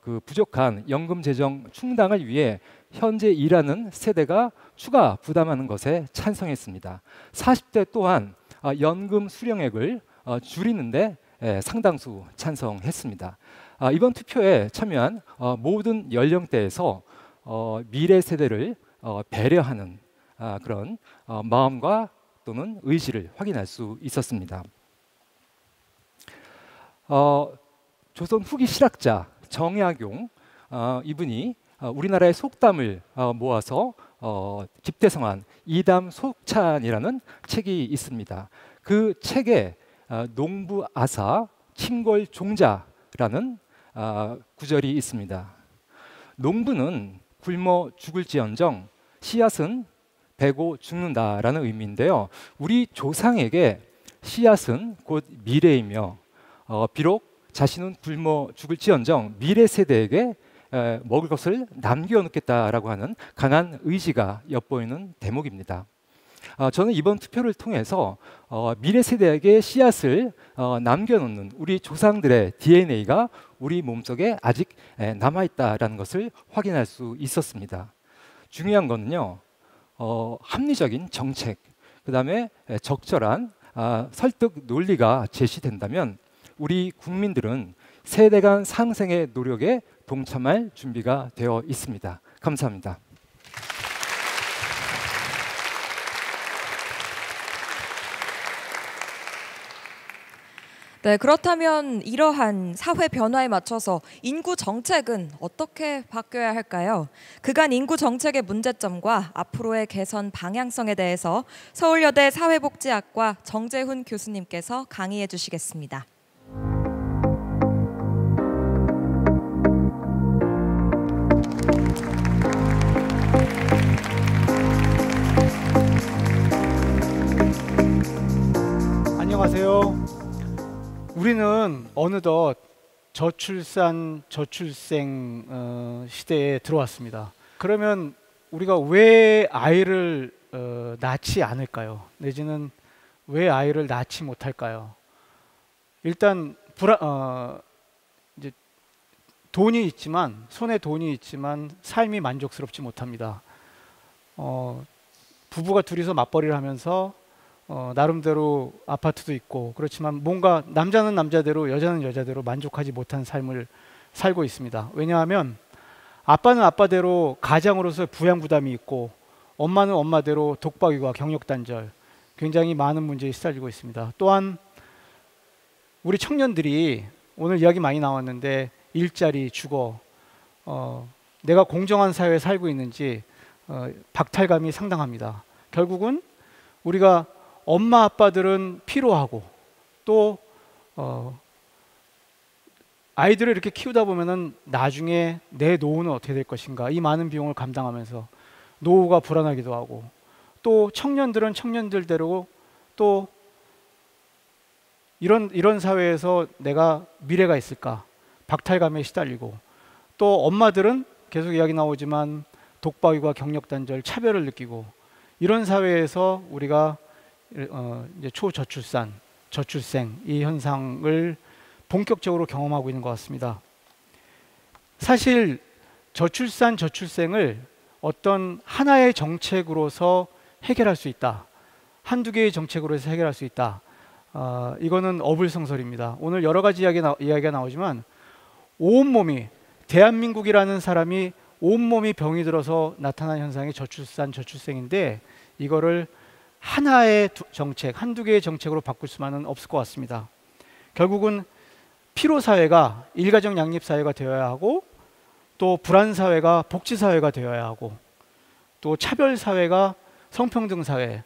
그 부족한 연금 재정 충당을 위해 현재 일하는 세대가 추가 부담하는 것에 찬성했습니다. 40대 또한 연금 수령액을 줄이는데 상당수 찬성했습니다. 이번 투표에 참여한 모든 연령대에서 미래 세대를 배려하는 그런 마음과 또는 의지를 확인할 수 있었습니다. 조선 후기 실학자 정약용 이분이 우리나라의 속담을 모아서 집대성한 이담 속찬이라는 책이 있습니다. 그 책에 농부아사 침골종자라는 구절이 있습니다. 농부는 굶어 죽을지언정 씨앗은 베고 죽는다라는 의미인데요. 우리 조상에게 씨앗은 곧 미래이며 비록 자신은 굶어 죽을지언정 미래 세대에게 먹을 것을 남겨놓겠다라고 하는 강한 의지가 엿보이는 대목입니다. 저는 이번 투표를 통해서 미래 세대에게 씨앗을 남겨놓는 우리 조상들의 DNA가 우리 몸속에 아직 남아있다라는 것을 확인할 수 있었습니다. 중요한 거는요, 합리적인 정책, 그 다음에 적절한 설득 논리가 제시된다면 우리 국민들은 세대 간 상생의 노력에 동참할 준비가 되어 있습니다. 감사합니다. 네, 그렇다면 이러한 사회 변화에 맞춰서 인구 정책은 어떻게 바뀌어야 할까요? 그간 인구 정책의 문제점과 앞으로의 개선 방향성에 대해서 서울여대 사회복지학과 정재훈 교수님께서 강의해 주시겠습니다. 안녕하세요. 우리는 어느덧 저출산, 저출생 시대에 들어왔습니다. 그러면 우리가 왜 아이를 낳지 않을까요? 내지는 왜 아이를 낳지 못할까요? 일단 이제 돈이 있지만, 손에 돈이 있지만 삶이 만족스럽지 못합니다. 부부가 둘이서 맞벌이를 하면서 나름대로 아파트도 있고 그렇지만 뭔가 남자는 남자대로 여자는 여자대로 만족하지 못한 삶을 살고 있습니다. 왜냐하면 아빠는 아빠대로 가장으로서 부양 부담이 있고 엄마는 엄마대로 독박육아 경력 단절, 굉장히 많은 문제에 시달리고 있습니다. 또한 우리 청년들이 오늘 이야기 많이 나왔는데 일자리, 주거, 내가 공정한 사회에 살고 있는지 박탈감이 상당합니다. 결국은 우리가 엄마 아빠들은 피로하고 또 아이들을 이렇게 키우다 보면은 나중에 내 노후는 어떻게 될 것인가, 이 많은 비용을 감당하면서 노후가 불안하기도 하고, 또 청년들은 청년들대로 또 이런 사회에서 내가 미래가 있을까 박탈감에 시달리고, 또 엄마들은 계속 이야기 나오지만 독박육아, 경력단절, 차별을 느끼고, 이런 사회에서 우리가 이제 초저출산, 저출생 이 현상을 본격적으로 경험하고 있는 것 같습니다. 사실 저출산, 저출생을 어떤 하나의 정책으로서 해결할 수 있다, 한두 개의 정책으로 해서 해결할 수 있다, 이거는 어불성설입니다. 오늘 여러 가지 이야기가 나오지만 온몸이, 대한민국이라는 사람이 온몸이 병이 들어서 나타난 현상이 저출산, 저출생인데 이거를 하나의 정책, 한두 개의 정책으로 바꿀 수만은 없을 것 같습니다. 결국은 피로사회가 일가정 양립사회가 되어야 하고, 또 불안사회가 복지사회가 되어야 하고, 또 차별사회가 성평등사회,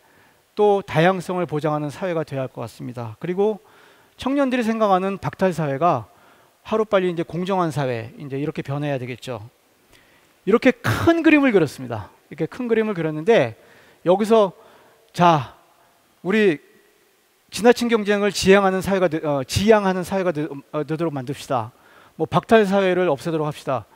또 다양성을 보장하는 사회가 되어야 할 것 같습니다. 그리고 청년들이 생각하는 박탈사회가 하루빨리 이제 공정한 사회, 이제 이렇게 변해야 되겠죠. 이렇게 큰 그림을 그렸습니다. 이렇게 큰 그림을 그렸는데, 여기서 자, 우리 지나친 경쟁을 지향하는 사회가 되도록 만듭시다. 뭐 박탈 사회를 없애도록 합시다.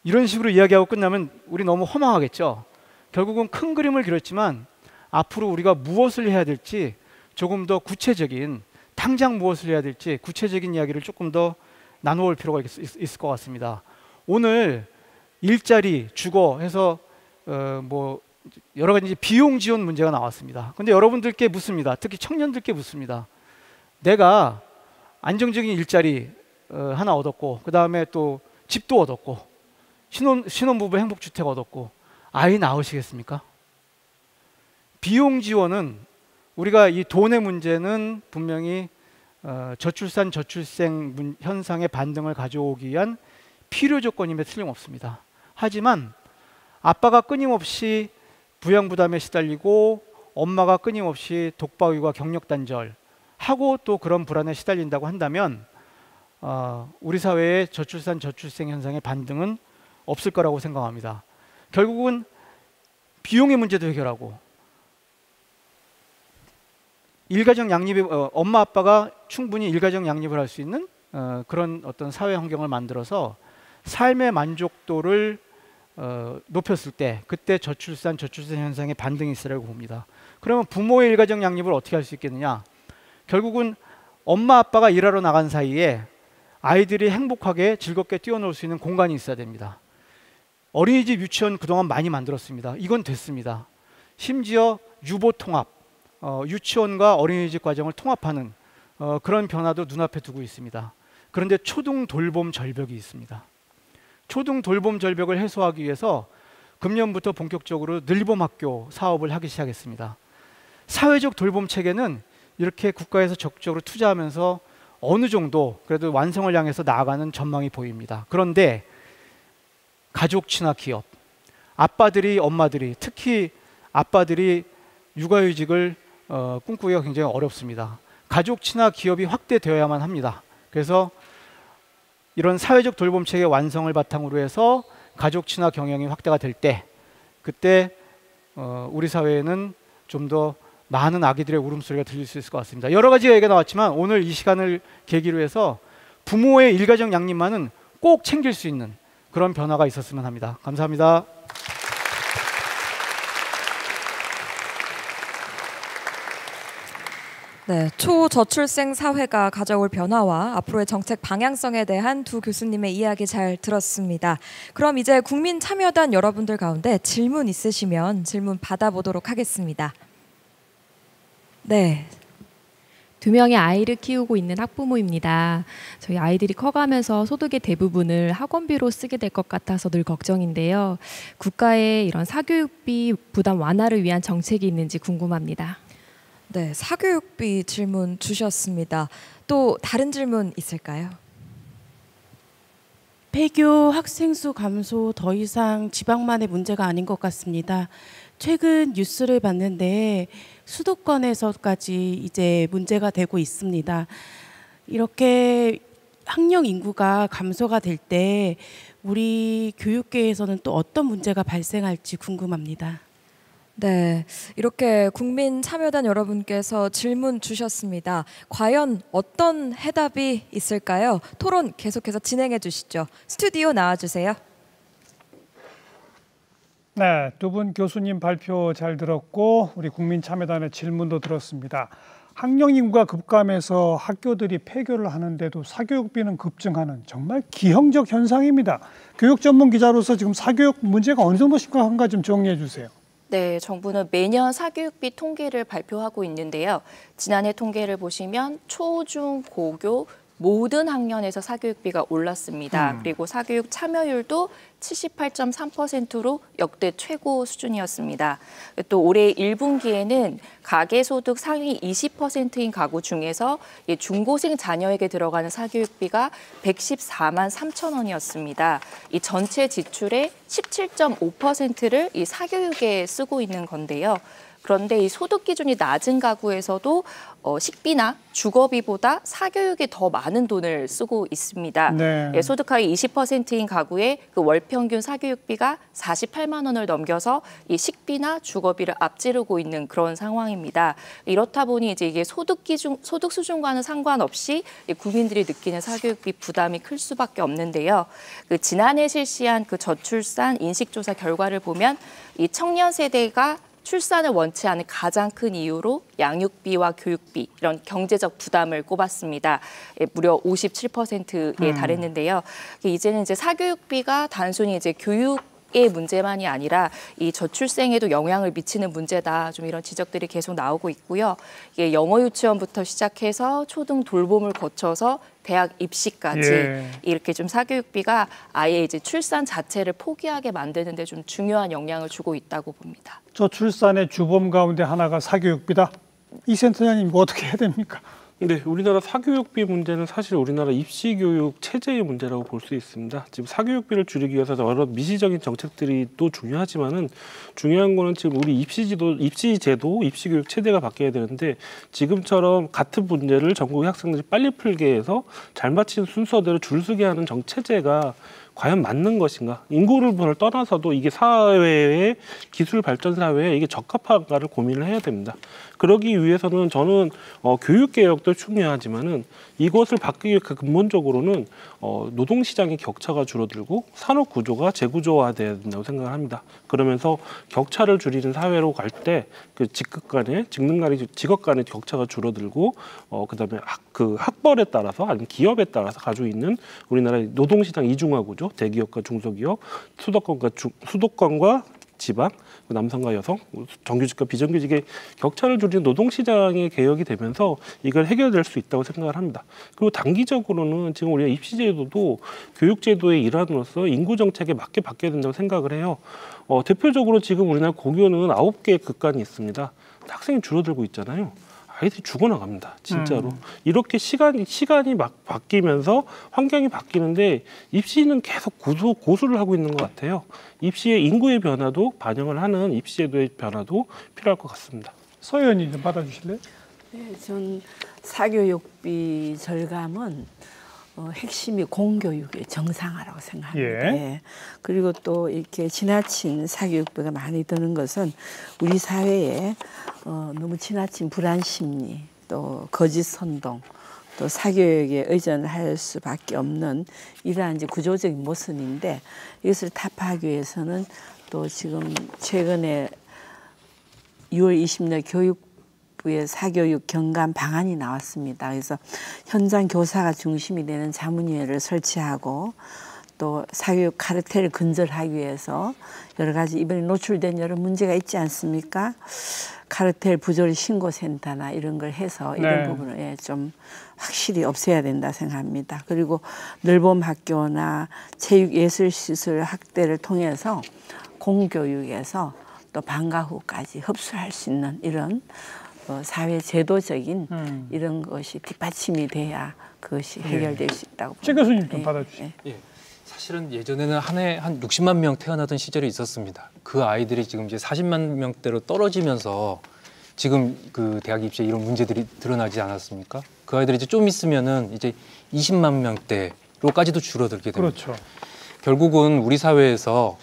이런 식으로 이야기하고 끝나면 우리 너무 허망하겠죠. 결국은 큰 그림을 그렸지만 앞으로 우리가 무엇을 해야 될지 조금 더 구체적인, 당장 무엇을 해야 될지 구체적인 이야기를 조금 더 나눠볼 필요가 있을 것 같습니다. 오늘 일자리, 주거 해서 뭐 여러 가지 비용 지원 문제가 나왔습니다. 근데 여러분들께 묻습니다. 특히 청년들께 묻습니다. 내가 안정적인 일자리 하나 얻었고, 그 다음에 또 집도 얻었고, 신혼부부 행복주택 얻었고, 아이 낳으시겠습니까? 비용 지원은, 우리가 이 돈의 문제는 분명히 저출산, 저출생 현상의 반등을 가져오기 위한 필요 조건임에 틀림없습니다. 하지만 아빠가 끊임없이 부양부담에 시달리고, 엄마가 끊임없이 독박육아, 경력단절 하고 또 그런 불안에 시달린다고 한다면 우리 사회의 저출산, 저출생 현상의 반등은 없을 거라고 생각합니다. 결국은 비용의 문제도 해결하고, 일가정 양립이, 엄마 아빠가 충분히 일가정 양립을 할 수 있는 그런 어떤 사회 환경을 만들어서 삶의 만족도를 높였을 때, 그때 저출산, 저출생 현상의 반등이 있으라고 봅니다. 그러면 부모의 일가정 양립을 어떻게 할 수 있겠느냐? 결국은 엄마 아빠가 일하러 나간 사이에 아이들이 행복하게 즐겁게 뛰어놀 수 있는 공간이 있어야 됩니다. 어린이집, 유치원 그동안 많이 만들었습니다. 이건 됐습니다. 심지어 유보 통합, 유치원과 어린이집 과정을 통합하는 그런 변화도 눈앞에 두고 있습니다. 그런데 초등 돌봄 절벽이 있습니다. 초등 돌봄 절벽을 해소하기 위해서 금년부터 본격적으로 늘봄학교 사업을 하기 시작했습니다. 사회적 돌봄 체계는 이렇게 국가에서 적극적으로 투자하면서 어느 정도 그래도 완성을 향해서 나아가는 전망이 보입니다. 그런데 가족 친화 기업, 아빠들이, 엄마들이, 특히 아빠들이 육아휴직을 꿈꾸기가 굉장히 어렵습니다. 가족 친화 기업이 확대되어야만 합니다. 그래서 이런 사회적 돌봄 체계 완성을 바탕으로 해서 가족 친화 경영이 확대가 될 때, 그때 우리 사회에는 좀 더 많은 아기들의 울음소리가 들릴 수 있을 것 같습니다. 여러 가지 얘기가 나왔지만 오늘 이 시간을 계기로 해서 부모의 일가정 양립만은 꼭 챙길 수 있는 그런 변화가 있었으면 합니다. 감사합니다. 네, 초저출생 사회가 가져올 변화와 앞으로의 정책 방향성에 대한 두 교수님의 이야기 잘 들었습니다. 그럼 이제 국민참여단 여러분들 가운데 질문 있으시면 질문 받아보도록 하겠습니다. 네. 2명의 아이를 키우고 있는 학부모입니다. 저희 아이들이 커가면서 소득의 대부분을 학원비로 쓰게 될 것 같아서 늘 걱정인데요. 국가의 이런 사교육비 부담 완화를 위한 정책이 있는지 궁금합니다. 네, 사교육비 질문 주셨습니다. 또 다른 질문 있을까요? 폐교 학생 수 감소 더 이상 지방만의 문제가 아닌 것 같습니다. 최근 뉴스를 봤는데 수도권에서까지 이제 문제가 되고 있습니다. 이렇게 학령 인구가 감소가 될 때 우리 교육계에서는 또 어떤 문제가 발생할지 궁금합니다. 네, 이렇게 국민참여단 여러분께서 질문 주셨습니다. 과연 어떤 해답이 있을까요? 토론 계속해서 진행해 주시죠. 스튜디오 나와주세요. 네, 두 분 교수님 발표 잘 들었고 우리 국민참여단의 질문도 들었습니다. 학령 인구가 급감해서 학교들이 폐교를 하는데도 사교육비는 급증하는 정말 기형적 현상입니다. 교육 전문 기자로서 지금 사교육 문제가 어느 정도 심각한가 좀 정리해 주세요. 네, 정부는 매년 사교육비 통계를 발표하고 있는데요. 지난해 통계를 보시면 초, 중, 고교 모든 학년에서 사교육비가 올랐습니다. 그리고 사교육 참여율도 78.3%로 역대 최고 수준이었습니다. 또 올해 1분기에는 가계소득 상위 20%인 가구 중에서 중고생 자녀에게 들어가는 사교육비가 114만 3천 원이었습니다. 이 전체 지출의 17.5%를 이 사교육에 쓰고 있는 건데요. 그런데 이 소득 기준이 낮은 가구에서도 식비나 주거비보다 사교육에 더 많은 돈을 쓰고 있습니다. 네. 예, 소득 하위 20%인 가구의 그 월 평균 사교육비가 48만 원을 넘겨서 이 식비나 주거비를 앞지르고 있는 그런 상황입니다. 이렇다 보니 이제 이게 소득 수준과는 상관없이 국민들이 느끼는 사교육비 부담이 클 수밖에 없는데요. 그 지난해 실시한 그 저출산 인식조사 결과를 보면 이 청년 세대가 출산을 원치 않은 가장 큰 이유로 양육비와 교육비 이런 경제적 부담을 꼽았습니다. 무려 57%에 달했는데요. 이제는 이제 사교육비가 단순히 이제 교육의 문제만이 아니라 이 저출생에도 영향을 미치는 문제다. 좀 이런 지적들이 계속 나오고 있고요. 이게 영어 유치원부터 시작해서 초등 돌봄을 거쳐서 대학 입시까지 이렇게 좀 사교육비가 아예 이제 출산 자체를 포기하게 만드는 데 좀 중요한 영향을 주고 있다고 봅니다. 저출산의 주범 가운데 하나가 사교육비다. 이 센터장님 이거 어떻게 해야 됩니까? 네, 우리나라 사교육비 문제는 사실 우리나라 입시교육 체제의 문제라고 볼 수 있습니다. 지금 사교육비를 줄이기 위해서 여러 미시적인 정책들이 또 중요하지만은 중요한 거는 지금 우리 입시제도, 입시교육 체제가 바뀌어야 되는데 지금처럼 같은 문제를 전국의 학생들이 빨리 풀게 해서 잘 맞힌 순서대로 줄 서게 하는 정체제가 과연 맞는 것인가? 인구를 떠나서도 이게 사회의 기술 발전 사회에 이게 적합한가를 고민을 해야 됩니다. 그러기 위해서는 저는 교육 개혁도 중요하지만은 이것을 바꾸기 위해 근본적으로는 노동시장의 격차가 줄어들고 산업 구조가 재구조화돼야 된다고 생각을 합니다. 그러면서 격차를 줄이는 사회로 갈 때 그 직급 간의 직업 간의 격차가 줄어들고 그다음에 학벌에 따라서 아니면 기업에 따라서 가지고 있는 우리나라의 노동시장 이중화 구조, 대기업과 중소기업, 수도권과 지방, 남성과 여성, 정규직과 비정규직의 격차를 줄이는 노동시장의 개혁이 되면서 이걸 해결될 수 있다고 생각을 합니다. 그리고 단기적으로는 지금 우리가 입시제도도 교육제도의 일환으로서 인구정책에 맞게 바뀌어야 된다고 생각을 해요. 대표적으로 지금 우리나라 고교는 9개의 극간이 있습니다. 학생이 줄어들고 있잖아요. 아이들이 죽어나갑니다. 진짜로. 이렇게 시간이 막 바뀌면서 환경이 바뀌는데 입시는 계속 고수를 하고 있는 것 같아요. 입시의 인구의 변화도 반영을 하는 입시제도의 변화도 필요할 것 같습니다. 서 의원님 좀 받아주실래요? 네, 전 사교육비 절감은 핵심이 공교육의 정상화라고 생각합니다. 예. 그리고 또 이렇게 지나친 사교육비가 많이 드는 것은 우리 사회에 너무 지나친 불안 심리, 또 거짓 선동, 또 사교육에 의존을 할 수밖에 없는 이러한 이제 구조적인 모순인데 이것을 타파하기 위해서는 또 지금 최근에 6월 20일 교육부의 사교육 경감 방안이 나왔습니다. 그래서 현장 교사가 중심이 되는 자문위원회를 설치하고 또 사교육 카르텔을 근절하기 위해서 여러 가지 이번에 노출된 여러 문제가 있지 않습니까? 카르텔 부조리 신고센터나 이런 걸 해서 이런 부분을 좀 확실히 없애야 된다 생각합니다. 그리고 늘봄 학교나 체육예술시설 확대를 통해서 공교육에서 또 방과 후까지 흡수할 수 있는 이런 사회 제도적인 이런 것이 뒷받침이 돼야 그것이 해결될 수 있다고 봅니다. 최 교수님 좀 받아주시죠. 예. 사실은 예전에는 한 해 한 60만 명 태어나던 시절이 있었습니다. 그 아이들이 지금 이제 40만 명대로 떨어지면서 지금 그 대학 입시에 이런 문제들이 드러나지 않았습니까? 그 아이들이 이제 좀 있으면은 이제 20만 명대로까지도 줄어들게 됩니다. 그렇죠. 결국은 우리 사회에서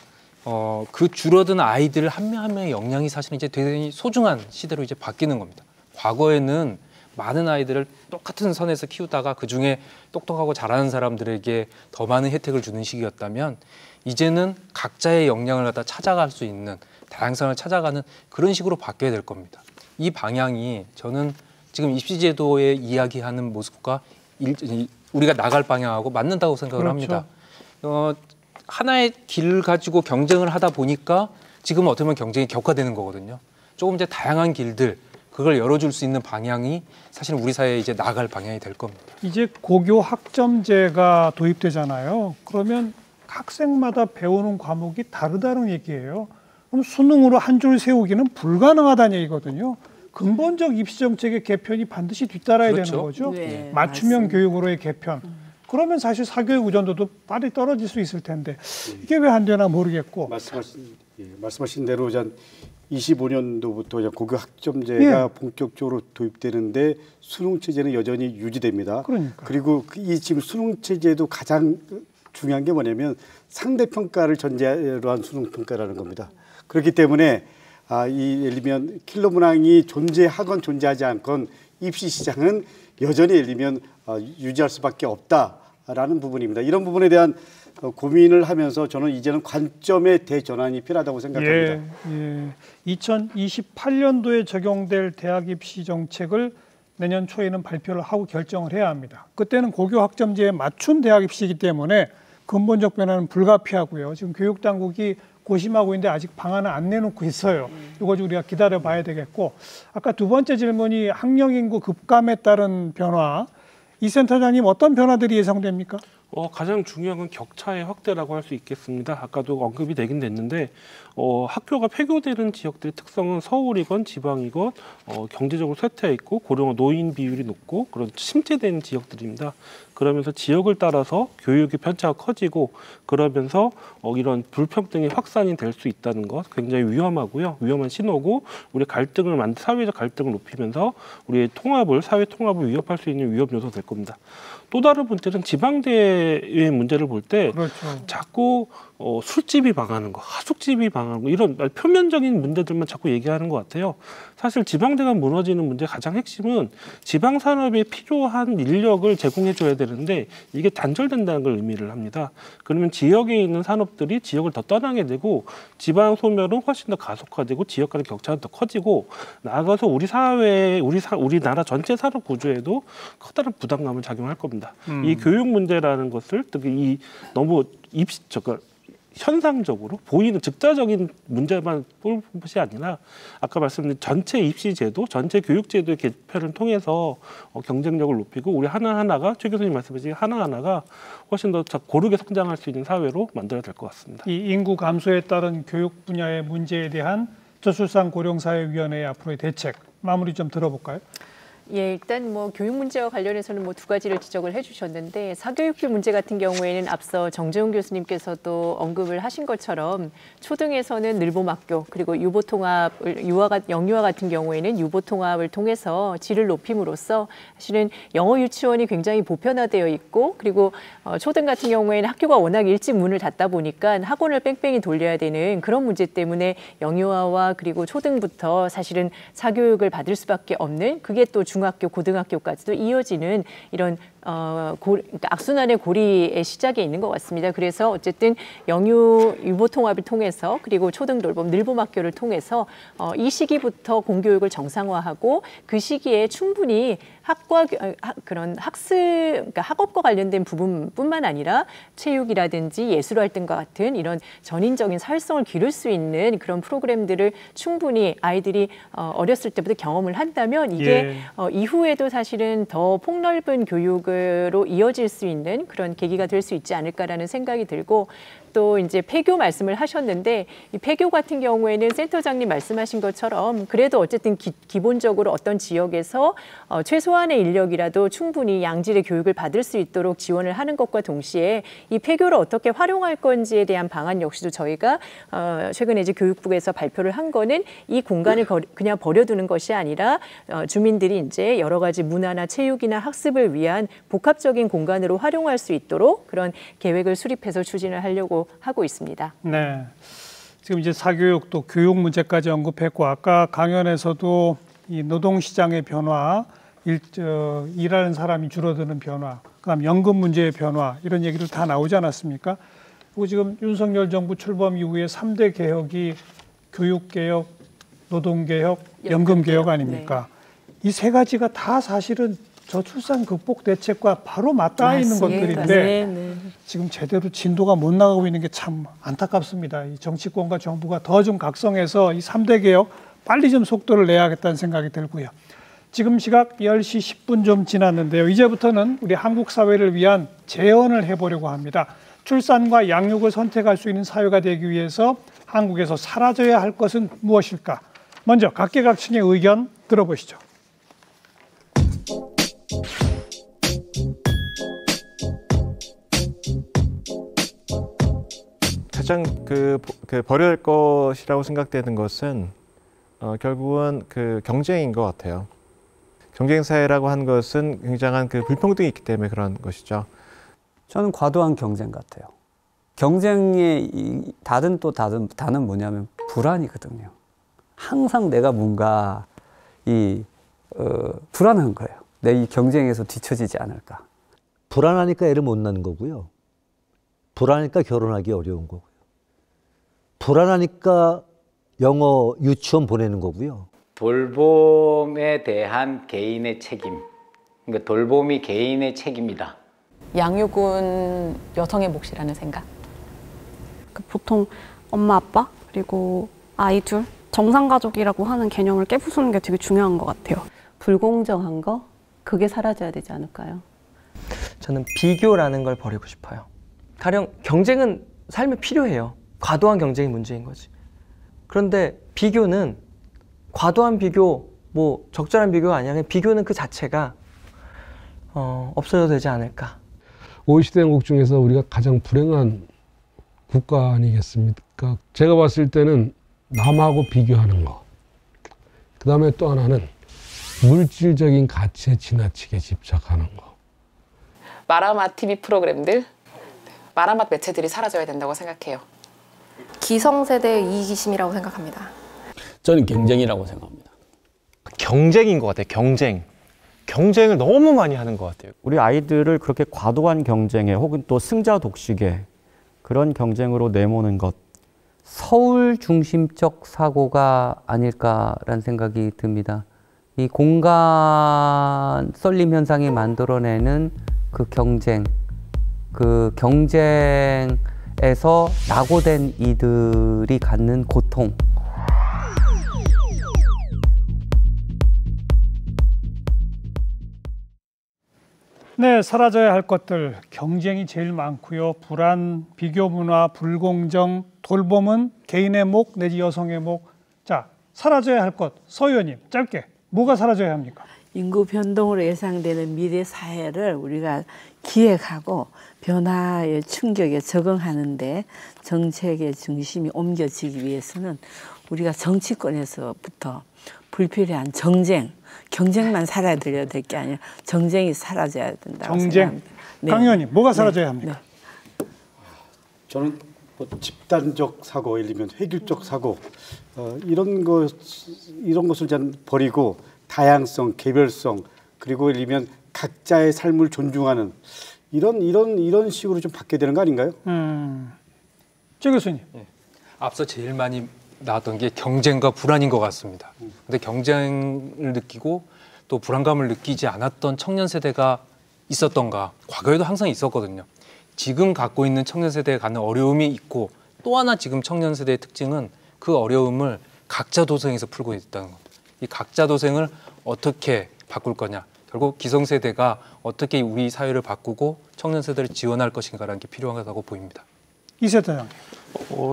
그 줄어든 아이들 한 명 한 명의 역량이 사실은 이제 대단히 소중한 시대로 이제 바뀌는 겁니다. 과거에는 많은 아이들을 똑같은 선에서 키우다가 그중에 똑똑하고 잘하는 사람들에게 더 많은 혜택을 주는 시기였다면 이제는 각자의 역량을 갖다 찾아갈 수 있는 다양성을 찾아가는 그런 식으로 바뀌어야 될 겁니다. 이 방향이 저는 지금 입시제도에 이야기하는 모습과 우리가 나갈 방향하고 맞는다고 생각을 그렇죠. 합니다. 하나의 길을 가지고 경쟁을 하다 보니까 지금 어떻게 보면 경쟁이 격화되는 거거든요. 조금 이제 다양한 길들 그걸 열어줄 수 있는 방향이 사실은 우리 사회에 이제 나아갈 방향이 될 겁니다. 이제 고교 학점제가 도입되잖아요. 그러면 학생마다 배우는 과목이 다르다는 얘기예요. 그럼 수능으로 한 줄 세우기는 불가능하다는 얘기거든요. 근본적 입시 정책의 개편이 반드시 뒤따라야 그렇죠. 되는 거죠. 네, 맞춤형 맞습니다. 교육으로의 개편. 그러면 사실 사교육 의존도도 빨리 떨어질 수 있을 텐데 이게 왜 안 되나 모르겠고. 말씀하신 대로 25년도부터 고교 학점제가 본격적으로 도입되는데 수능 체제는 여전히 유지됩니다. 그러니까. 그리고 이 지금 수능 체제도 가장 중요한 게 뭐냐면 상대 평가를 전제로 한 수능 평가라는 겁니다. 그렇기 때문에 예를 들면 킬러 문항이 존재하건 존재하지 않건 입시 시장은 여전히 예를 들면 유지할 수밖에 없다라는 부분입니다. 이런 부분에 대한 고민을 하면서 저는 이제는 관점의 대전환이 필요하다고 생각합니다. 2028년도에 적용될 대학 입시 정책을 내년 초에는 발표를 하고 결정을 해야 합니다. 그때는 고교 학점제에 맞춘 대학 입시이기 때문에 근본적 변화는 불가피하고요. 지금 교육당국이 고심하고 있는데 아직 방안을 안 내놓고 있어요. 이거 좀 우리가 기다려봐야 되겠고, 아까 두 번째 질문이 학령 인구 급감에 따른 변화, 이 센터장님 어떤 변화들이 예상됩니까? 가장 중요한 건 격차의 확대라고 할 수 있겠습니다. 아까도 언급이 되긴 됐는데 학교가 폐교되는 지역들의 특성은 서울이건 지방이건 경제적으로 쇠퇴해 있고 고령 노인 비율이 높고 그런 침체된 지역들입니다. 그러면서 지역을 따라서 교육의 편차가 커지고 그러면서 이런 불평등이 확산이 될 수 있다는 것 굉장히 위험하고요. 위험한 신호고 우리 갈등을 사회적 갈등을 높이면서 우리의 사회 통합을 위협할 수 있는 위험 요소가 될 겁니다. 또 다른 문제는 지방대의 문제를 볼 때 자꾸 술집이 망하는 거, 하숙집이 망하는 거 이런 표면적인 문제들만 자꾸 얘기하는 것 같아요. 사실 지방대가 무너지는 문제의 가장 핵심은 지방산업에 필요한 인력을 제공해줘야 되는데 이게 단절된다는 걸 의미를 합니다. 그러면 지역에 있는 산업들이 지역을 더 떠나게 되고 지방 소멸은 훨씬 더 가속화되고 지역 간의 격차는 더 커지고 나아가서 우리 사회에 우리나라 전체 산업 구조에도 커다란 부담감을 작용할 겁니다. 이 교육 문제라는 것을 특히 너무 현상적으로 보이는 즉자적인 문제만 볼 것이 아니라 아까 말씀드린 전체 입시제도, 전체 교육제도의 개편을 통해서 경쟁력을 높이고 우리 하나하나가 최 교수님 말씀하신 하나하나가 훨씬 더 고르게 성장할 수 있는 사회로 만들어야 될 것 같습니다. 이 인구 감소에 따른 교육 분야의 문제에 대한 저출산 고령사회위원회의 앞으로의 대책 마무리 좀 들어볼까요? 예, 일단 교육 문제와 관련해서는 두 가지를 지적을 해주셨는데 사교육비 문제 같은 경우에는 앞서 정재훈 교수님께서도 언급을 하신 것처럼 초등에서는 늘봄학교 그리고 영유아 같은 경우에는 유보통합을 통해서 질을 높임으로써 사실은 영어 유치원이 굉장히 보편화되어 있고 그리고 초등 같은 경우에는 학교가 워낙 일찍 문을 닫다 보니까 학원을 뺑뺑이 돌려야 되는 그런 문제 때문에 영유아와 그리고 초등부터 사실은 사교육을 받을 수밖에 없는 그게 또 중학교, 고등학교까지도 이어지는 이런 그러니까 악순환의 고리의 시작에 있는 것 같습니다. 그래서 어쨌든 유보통합을 통해서 그리고 초등 돌봄, 늘봄학교를 통해서 이 시기부터 공교육을 정상화하고 그 시기에 충분히 그런 그러니까 학업과 관련된 부분뿐만 아니라 체육이라든지 예술활동과 같은 이런 전인적인 사회성을 기를 수 있는 그런 프로그램들을 충분히 아이들이 어렸을 때부터 경험을 한다면 이게 이후에도 사실은 더 폭넓은 교육으로 이어질 수 있는 그런 계기가 될 수 있지 않을까라는 생각이 들고 또 이제 폐교 말씀을 하셨는데 이 폐교 같은 경우에는 센터장님 말씀하신 것처럼 그래도 어쨌든 기본적으로 어떤 지역에서 최소한의 인력이라도 충분히 양질의 교육을 받을 수 있도록 지원을 하는 것과 동시에 이 폐교를 어떻게 활용할 건지에 대한 방안 역시도 저희가 최근에 이제 교육부에서 발표를 한 거는 이 공간을 그냥 버려두는 것이 아니라 주민들이 이제 여러 가지 문화나 체육이나 학습을 위한 복합적인 공간으로 활용할 수 있도록 그런 계획을 수립해서 추진을 하려고 하고 있습니다. 네. 지금 이제 사교육 또 교육 문제까지 언급했고 아까 강연에서도 이 노동시장의 변화, 일하는 사람이 줄어드는 변화, 그다음 연금 문제의 변화 이런 얘기를 다 나오지 않았습니까? 그리고 지금 윤석열 정부 출범 이후에 3대 개혁이 교육개혁, 노동개혁, 연금개혁 아닙니까? 네. 이 세 가지가 다 사실은 저출산 극복 대책과 바로 맞닿아 있는 것들인데 네. 지금 제대로 진도가 못 나가고 있는 게 참 안타깝습니다. 이 정치권과 정부가 더 좀 각성해서 이 3대 개혁 빨리 좀 속도를 내야겠다는 생각이 들고요. 지금 시각 10시 10분 좀 지났는데요. 이제부터는 우리 한국 사회를 위한 재연을 해보려고 합니다. 출산과 양육을 선택할 수 있는 사회가 되기 위해서 한국에서 사라져야 할 것은 무엇일까? 먼저 각계각층의 의견 들어보시죠. 가장 버려야 할 것이라고 생각되는 것은 결국은 경쟁인 것 같아요. 경쟁 사회라고 하는 것은 굉장한 불평등이 있기 때문에 그런 것이죠. 저는 과도한 경쟁 같아요. 경쟁의 다른 단은 뭐냐면 불안이거든요. 항상 내가 뭔가 불안한 거예요. 내 이 경쟁에서 뒤처지지 않을까. 불안하니까 애를 못 낳는 거고요. 불안하니까 결혼하기 어려운 거고요. 불안하니까 영어 유치원 보내는 거고요. 돌봄에 대한 개인의 책임. 그러니까 돌봄이 개인의 책임이다. 양육은 여성의 몫이라는 생각. 보통 엄마, 아빠 그리고 아이 둘 정상가족이라고 하는 개념을 깨부수는 게 되게 중요한 것 같아요. 불공정한 거 그게 사라져야 되지 않을까요? 저는 비교라는 걸 버리고 싶어요. 가령 경쟁은 삶에 필요해요. 과도한 경쟁이 문제인 거지. 그런데 비교는 과도한 비교, 적절한 비교가 아니라 비교는 그 자체가 없어져도 되지 않을까. OECD 회원국 중에서 우리가 가장 불행한 국가 아니겠습니까? 제가 봤을 때는 남하고 비교하는 거. 그 다음에 또 하나는 물질적인 가치에 지나치게 집착하는 거. 마라맛 TV 프로그램들, 마라맛 매체들이 사라져야 된다고 생각해요. 기성세대의 이기심이라고 생각합니다. 저는 경쟁이라고 생각합니다. 경쟁인 것 같아요. 경쟁을 너무 많이 하는 것 같아요. 우리 아이들을 그렇게 과도한 경쟁에 혹은 또 승자 독식에 그런 경쟁으로 내모는 것, 서울 중심적 사고가 아닐까라는 생각이 듭니다. 이 공간 썰림 현상이 만들어내는 그 경쟁에서 낙오된 이들이 갖는 고통. 네, 사라져야 할 것들 경쟁이 제일 많고요. 불안, 비교 문화, 불공정, 돌봄은 개인의 목 내지 여성의 목. 자, 사라져야 할 것, 서 의원님 짧게 뭐가 사라져야 합니까? 인구 변동으로 예상되는 미래 사회를 우리가 기획하고 변화의 충격에 적응하는데 정책의 중심이 옮겨지기 위해서는 우리가 정치권에서부터 불필요한 경쟁만 살아야 될 게 아니라 정쟁이 사라져야 된다고 생각합니다. 네. 강 의원님, 뭐가 사라져야 합니까? 네. 저는 집단적 사고, 예를 들면 획일적 사고 이런 것을 좀 버리고 다양성, 개별성 그리고 예를 들면 각자의 삶을 존중하는 이런 식으로 좀 바뀌어야 되는 거 아닌가요? 최 교수님. 네. 앞서 제일 많이 나왔던 게 경쟁과 불안인 것 같습니다. 근데 경쟁을 느끼고 또 불안감을 느끼지 않았던 청년 세대가 있었던가? 과거에도 항상 있었거든요. 지금 갖고 있는 청년 세대에 갖는 어려움이 있고 또 하나 지금 청년 세대의 특징은 그 어려움을 각자 도생에서 풀고 있다는 겁니다. 이 각자 도생을 어떻게 바꿀 거냐. 결국 기성세대가 어떻게 우리 사회를 바꾸고 청년 세대를 지원할 것인가라는 게 필요하다고 보입니다. 이세타장님.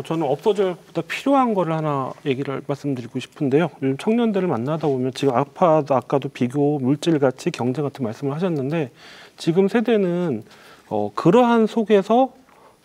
저는 없어져보다 필요한 거를 하나 얘기를 말씀드리고 싶은데요. 요즘 청년들을 만나다 보면 지금 아까도 비교, 물질 가치, 경제 같은 말씀을 하셨는데 지금 세대는 그러한 속에서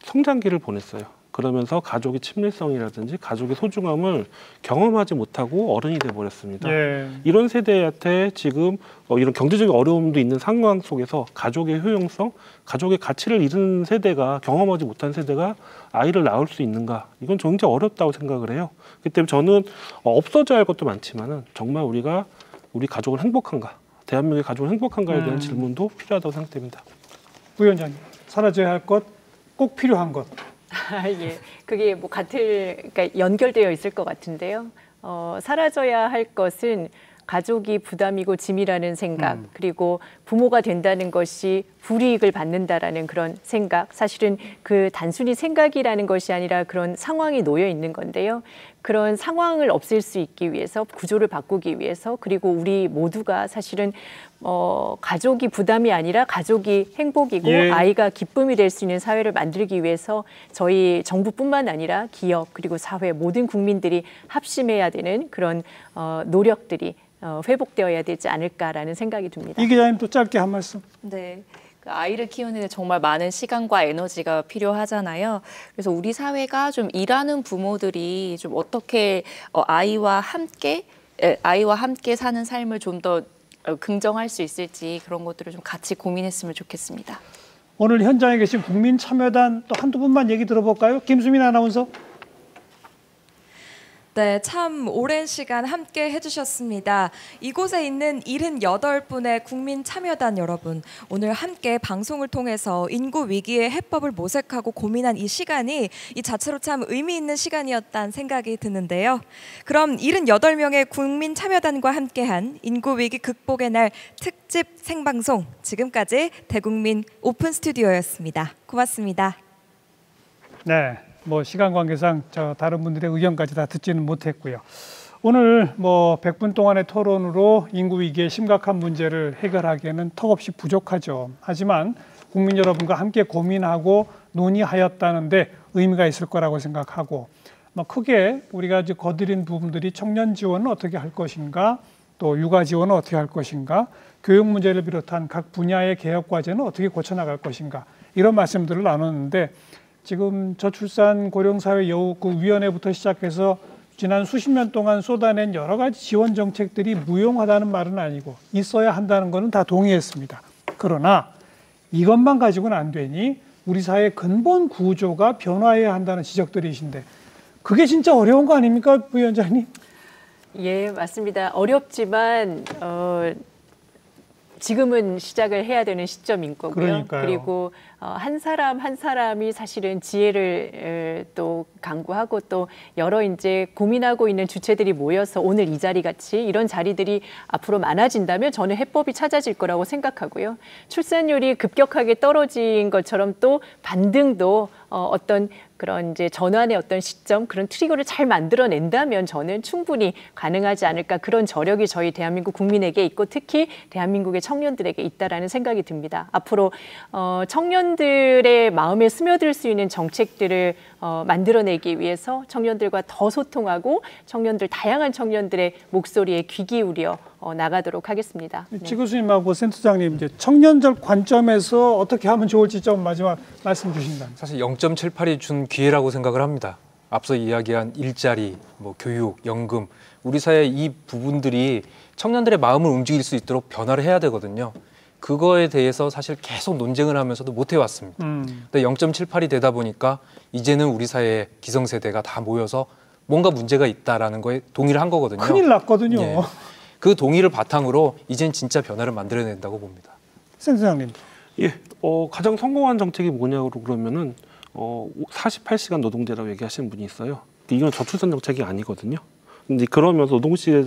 성장기를 보냈어요. 그러면서 가족의 친밀성이라든지 가족의 소중함을 경험하지 못하고 어른이 돼버렸습니다. 예. 이런 세대한테 지금 이런 경제적인 어려움도 있는 상황 속에서 가족의 효용성, 가족의 가치를 잃은 세대가 경험하지 못한 세대가 아이를 낳을 수 있는가? 이건 굉장히 어렵다고 생각을 해요. 그렇기 때문에 저는 없어져야 할 것도 많지만은 정말 우리 가족은 행복한가? 대한민국의 가족은 행복한가에 대한 질문도 필요하다고 생각됩니다. 부위원장님, 사라져야 할 것, 꼭 필요한 것. 예, 그게 뭐 그러니까 연결되어 있을 것 같은데요. 사라져야 할 것은 가족이 부담이고 짐이라는 생각, 그리고 부모가 된다는 것이 불이익을 받는다라는 그런 생각, 사실은 그 단순히 생각이라는 것이 아니라 그런 상황이 놓여 있는 건데요. 그런 상황을 없앨 수 있기 위해서, 구조를 바꾸기 위해서, 그리고 우리 모두가 사실은 가족이 부담이 아니라 가족이 행복이고 예. 아이가 기쁨이 될 수 있는 사회를 만들기 위해서 저희 정부뿐만 아니라 기업 그리고 사회 모든 국민들이 합심해야 되는 그런 노력들이 회복되어야 되지 않을까라는 생각이 듭니다. 이 기자님 또 짧게 한 말씀. 네. 아이를 키우는 데 정말 많은 시간과 에너지가 필요하잖아요. 그래서 우리 사회가 좀 일하는 부모들이 좀 어떻게 아이와 함께 사는 삶을 좀 더 긍정할 수 있을지 그런 것들을 좀 같이 고민했으면 좋겠습니다. 오늘 현장에 계신 국민참여단 또 한두 분만 얘기 들어볼까요? 김수민 아나운서. 네, 참 오랜 시간 함께 해주셨습니다. 이곳에 있는 78분의 국민참여단 여러분, 오늘 함께 방송을 통해서 인구 위기의 해법을 모색하고 고민한 이 시간이 이 자체로 참 의미 있는 시간이었다는 생각이 드는데요. 그럼 78명의 국민참여단과 함께한 인구 위기 극복의 날 특집 생방송, 지금까지 대국민 오픈 스튜디오였습니다. 고맙습니다. 네. 뭐 시간 관계상 다른 분들의 의견까지 다 듣지는 못했고요. 오늘 뭐 100분 동안의 토론으로 인구 위기의 심각한 문제를 해결하기에는 턱없이 부족하죠. 하지만 국민 여러분과 함께 고민하고 논의하였다는데 의미가 있을 거라고 생각하고, 뭐 크게 우리가 이제 거드린 부분들이 청년 지원은 어떻게 할 것인가, 또 육아 지원은 어떻게 할 것인가, 교육 문제를 비롯한 각 분야의 개혁 과제는 어떻게 고쳐나갈 것인가, 이런 말씀들을 나눴는데, 지금 저출산 고령사회 위원회부터 시작해서 지난 수십 년 동안 쏟아낸 여러 가지 지원 정책들이 무용하다는 말은 아니고 있어야 한다는 것은 다 동의했습니다. 그러나 이것만 가지고는 안 되니 우리 사회의 근본 구조가 변화해야 한다는 지적들이신데, 그게 진짜 어려운 거 아닙니까, 부위원장님? 예, 맞습니다. 어렵지만 지금은 시작을 해야 되는 시점인 거고요. 그러니까요. 그리고 한 사람 한 사람이 사실은 지혜를 또 강구하고 또 여러 이제 고민하고 있는 주체들이 모여서 오늘 이 자리 같이 이런 자리들이 앞으로 많아진다면 저는 해법이 찾아질 거라고 생각하고요. 출산율이 급격하게 떨어진 것처럼 또 반등도 어떤 그런 이제 전환의 어떤 시점, 그런 트리거를 잘 만들어낸다면 저는 충분히 가능하지 않을까, 그런 저력이 저희 대한민국 국민에게 있고 특히 대한민국의 청년들에게 있다라는 생각이 듭니다. 앞으로 청년들의 마음에 스며들 수 있는 정책들을 만들어내기 위해서 청년들과 더 소통하고 다양한 청년들의 목소리에 귀 기울여 나가도록 하겠습니다. 네. 지 교수님하고 센터장님, 이제 청년들 관점에서 어떻게 하면 좋을지 좀 마지막 말씀 주신다면. 사실 0.78이 준 기회라고 생각을 합니다. 앞서 이야기한 일자리, 뭐 교육, 연금, 우리 사회 이 부분들이 청년들의 마음을 움직일 수 있도록 변화를 해야 되거든요. 그거에 대해서 사실 계속 논쟁을 하면서도 못 해왔습니다. 근데 0.78이 되다 보니까 이제는 우리 사회의 기성세대가 다 모여서 뭔가 문제가 있다라는 거에 동의를 한 거거든요. 큰일 났거든요. 예. 그 동의를 바탕으로 이젠 진짜 변화를 만들어낸다고 봅니다. 센터장님. 예, 가장 성공한 정책이 뭐냐고 그러면은 48시간 노동제라고 얘기하시는 분이 있어요. 이건 저출산 정책이 아니거든요. 근데 그러면서 노동시에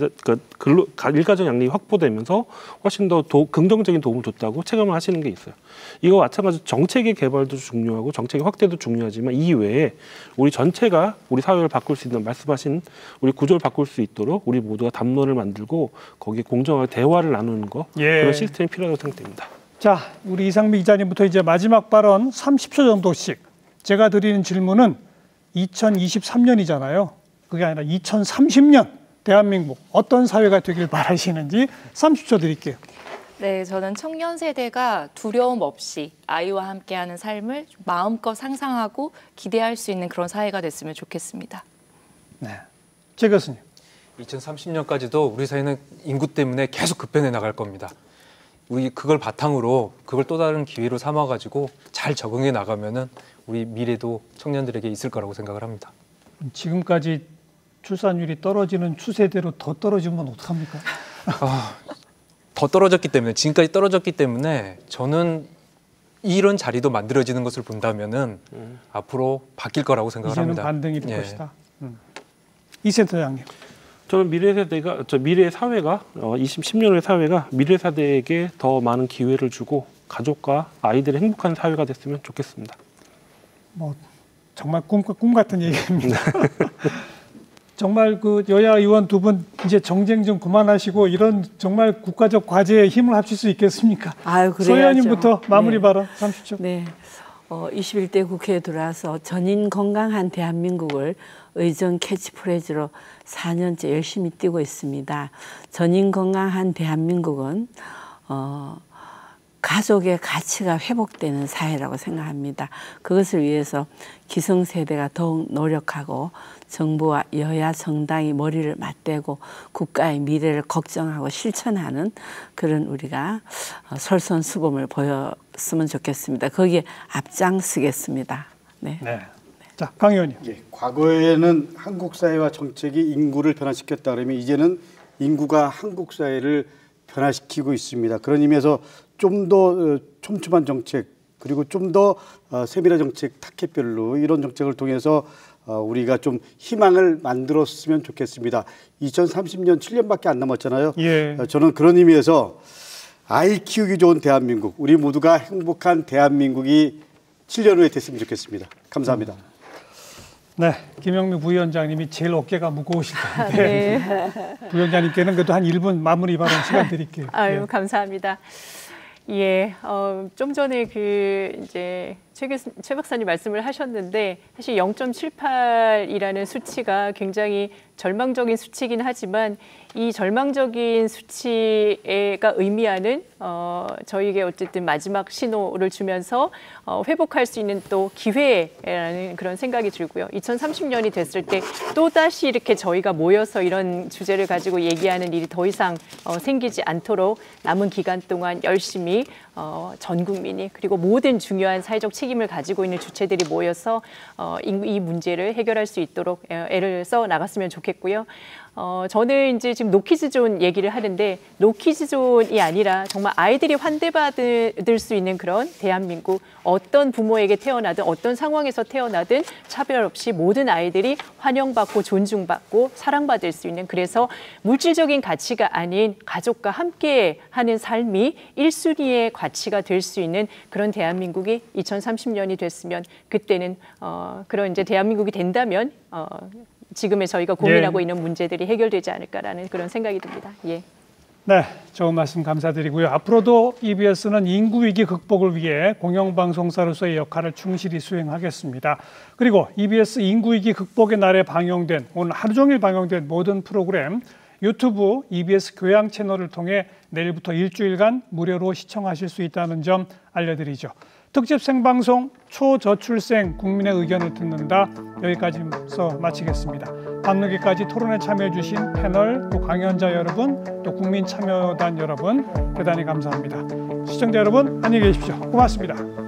일가정 양립이 확보되면서 훨씬 더 긍정적인 도움을 줬다고 체감을 하시는 게 있어요. 이거 마찬가지로 정책의 개발도 중요하고 정책의 확대도 중요하지만 이 외에 우리 전체가 우리 사회를 바꿀 수 있는, 말씀하신 우리 구조를 바꿀 수 있도록 우리 모두가 담론을 만들고 거기에 공정하게 대화를 나누는 거, 예. 그런 시스템이 필요하다고 생각됩니다. 자, 우리 이상미 기자님부터 이제 마지막 발언 30초 정도씩 제가 드리는 질문은 2023년이잖아요. 그게 아니라 2030년 대한민국 어떤 사회가 되길 바라시는지 30초 드릴게요. 네, 저는 청년 세대가 두려움 없이 아이와 함께하는 삶을 마음껏 상상하고 기대할 수 있는 그런 사회가 됐으면 좋겠습니다. 네, 최 교수님. 2030년까지도 우리 사회는 인구 때문에 계속 급변해 나갈 겁니다. 우리 그걸 바탕으로 그걸 또 다른 기회로 삼아가지고 잘 적응해 나가면은 우리 미래도 청년들에게 있을 거라고 생각을 합니다. 지금까지 출산율이 떨어지는 추세대로 더 떨어지면 어떡합니까? 더 떨어졌기 때문에 지금까지 떨어졌기 때문에 저는 이런 자리도 만들어지는 것을 본다면은 앞으로 바뀔 거라고 생각을 합니다. 이제는 반등이 될 것이다. 이 센터장님. 저는 미래 사회가 2010년의 사회가 미래 세대에게 더 많은 기회를 주고 가족과 아이들의 행복한 사회가 됐으면 좋겠습니다. 뭐 정말 꿈 같은 얘기입니다. 정말 그 여야 의원 두 분 이제 정쟁 좀 그만하시고 이런 정말 국가적 과제에 힘을 합칠 수 있겠습니까? 아유, 그래야죠. 소 의원님부터 마무리 네. 발언 30초. 네. 21대 국회에 들어와서 전인 건강한 대한민국을 의정 캐치프레이즈로 4년째 열심히 뛰고 있습니다. 전인 건강한 대한민국은 가족의 가치가 회복되는 사회라고 생각합니다. 그것을 위해서 기성세대가 더욱 노력하고 정부와 여야 정당이 머리를 맞대고 국가의 미래를 걱정하고 실천하는 그런 우리가 솔선수범을 보였으면 좋겠습니다. 거기에 앞장서겠습니다. 네. 자, 강 의원님. 예, 과거에는 한국 사회와 정책이 인구를 변화시켰다 그러면 이제는 인구가 한국 사회를 변화시키고 있습니다. 그런 의미에서 좀 더 촘촘한 정책 그리고 좀 더 세밀한 정책 타켓별로 이런 정책을 통해서 우리가 좀 희망을 만들었으면 좋겠습니다. 2030년 7년밖에 안 남았잖아요. 예. 저는 그런 의미에서 아이 키우기 좋은 대한민국, 우리 모두가 행복한 대한민국이 7년 후에 됐으면 좋겠습니다. 감사합니다. 네, 김영미 부위원장님이 제일 어깨가 무거우실 텐데 부위원장님께는 그래도 한 1분 마무리 발언 시간 드릴게요. 아유, 감사합니다. 예, 좀 전에 이제 최 박사님 말씀을 하셨는데 사실 0.78이라는 수치가 굉장히 절망적인 수치이긴 하지만 이 절망적인 수치가 의미하는 저희에게 어쨌든 마지막 신호를 주면서 회복할 수 있는 또 기회라는 그런 생각이 들고요. 2030년이 됐을 때 또다시 이렇게 저희가 모여서 이런 주제를 가지고 얘기하는 일이 더 이상 생기지 않도록 남은 기간 동안 열심히 전 국민이 그리고 모든 중요한 사회적 책임을 가지고 있는 주체들이 모여서 이 문제를 해결할 수 있도록 애를 써 나갔으면 좋겠고요. 저는 이제 지금 노키즈존 얘기를 하는데 노키즈존이 아니라 정말 아이들이 환대받을 수 있는 그런 대한민국, 어떤 부모에게 태어나든 어떤 상황에서 태어나든 차별 없이 모든 아이들이 환영받고 존중받고 사랑받을 수 있는, 그래서 물질적인 가치가 아닌 가족과 함께 하는 삶이 1순위의 가치가 될 수 있는 그런 대한민국이 2030년이 됐으면, 그때는 그런 이제 대한민국이 된다면 지금의 저희가 고민하고 있는 문제들이 해결되지 않을까라는 그런 생각이 듭니다. 예. 네, 좋은 말씀 감사드리고요. 앞으로도 EBS는 인구위기 극복을 위해 공영방송사로서의 역할을 충실히 수행하겠습니다. 그리고 EBS 인구위기 극복의 날에 방영된, 오늘 하루 종일 방영된 모든 프로그램 유튜브 EBS 교양 채널을 통해 내일부터 일주일간 무료로 시청하실 수 있다는 점 알려드리죠. 특집 생방송 초저출생 국민의 의견을 듣는다, 여기까지서 마치겠습니다. 밤늦게까지 토론에 참여해 주신 패널, 또 강연자 여러분, 또 국민참여단 여러분 대단히 감사합니다. 시청자 여러분 안녕히 계십시오. 고맙습니다.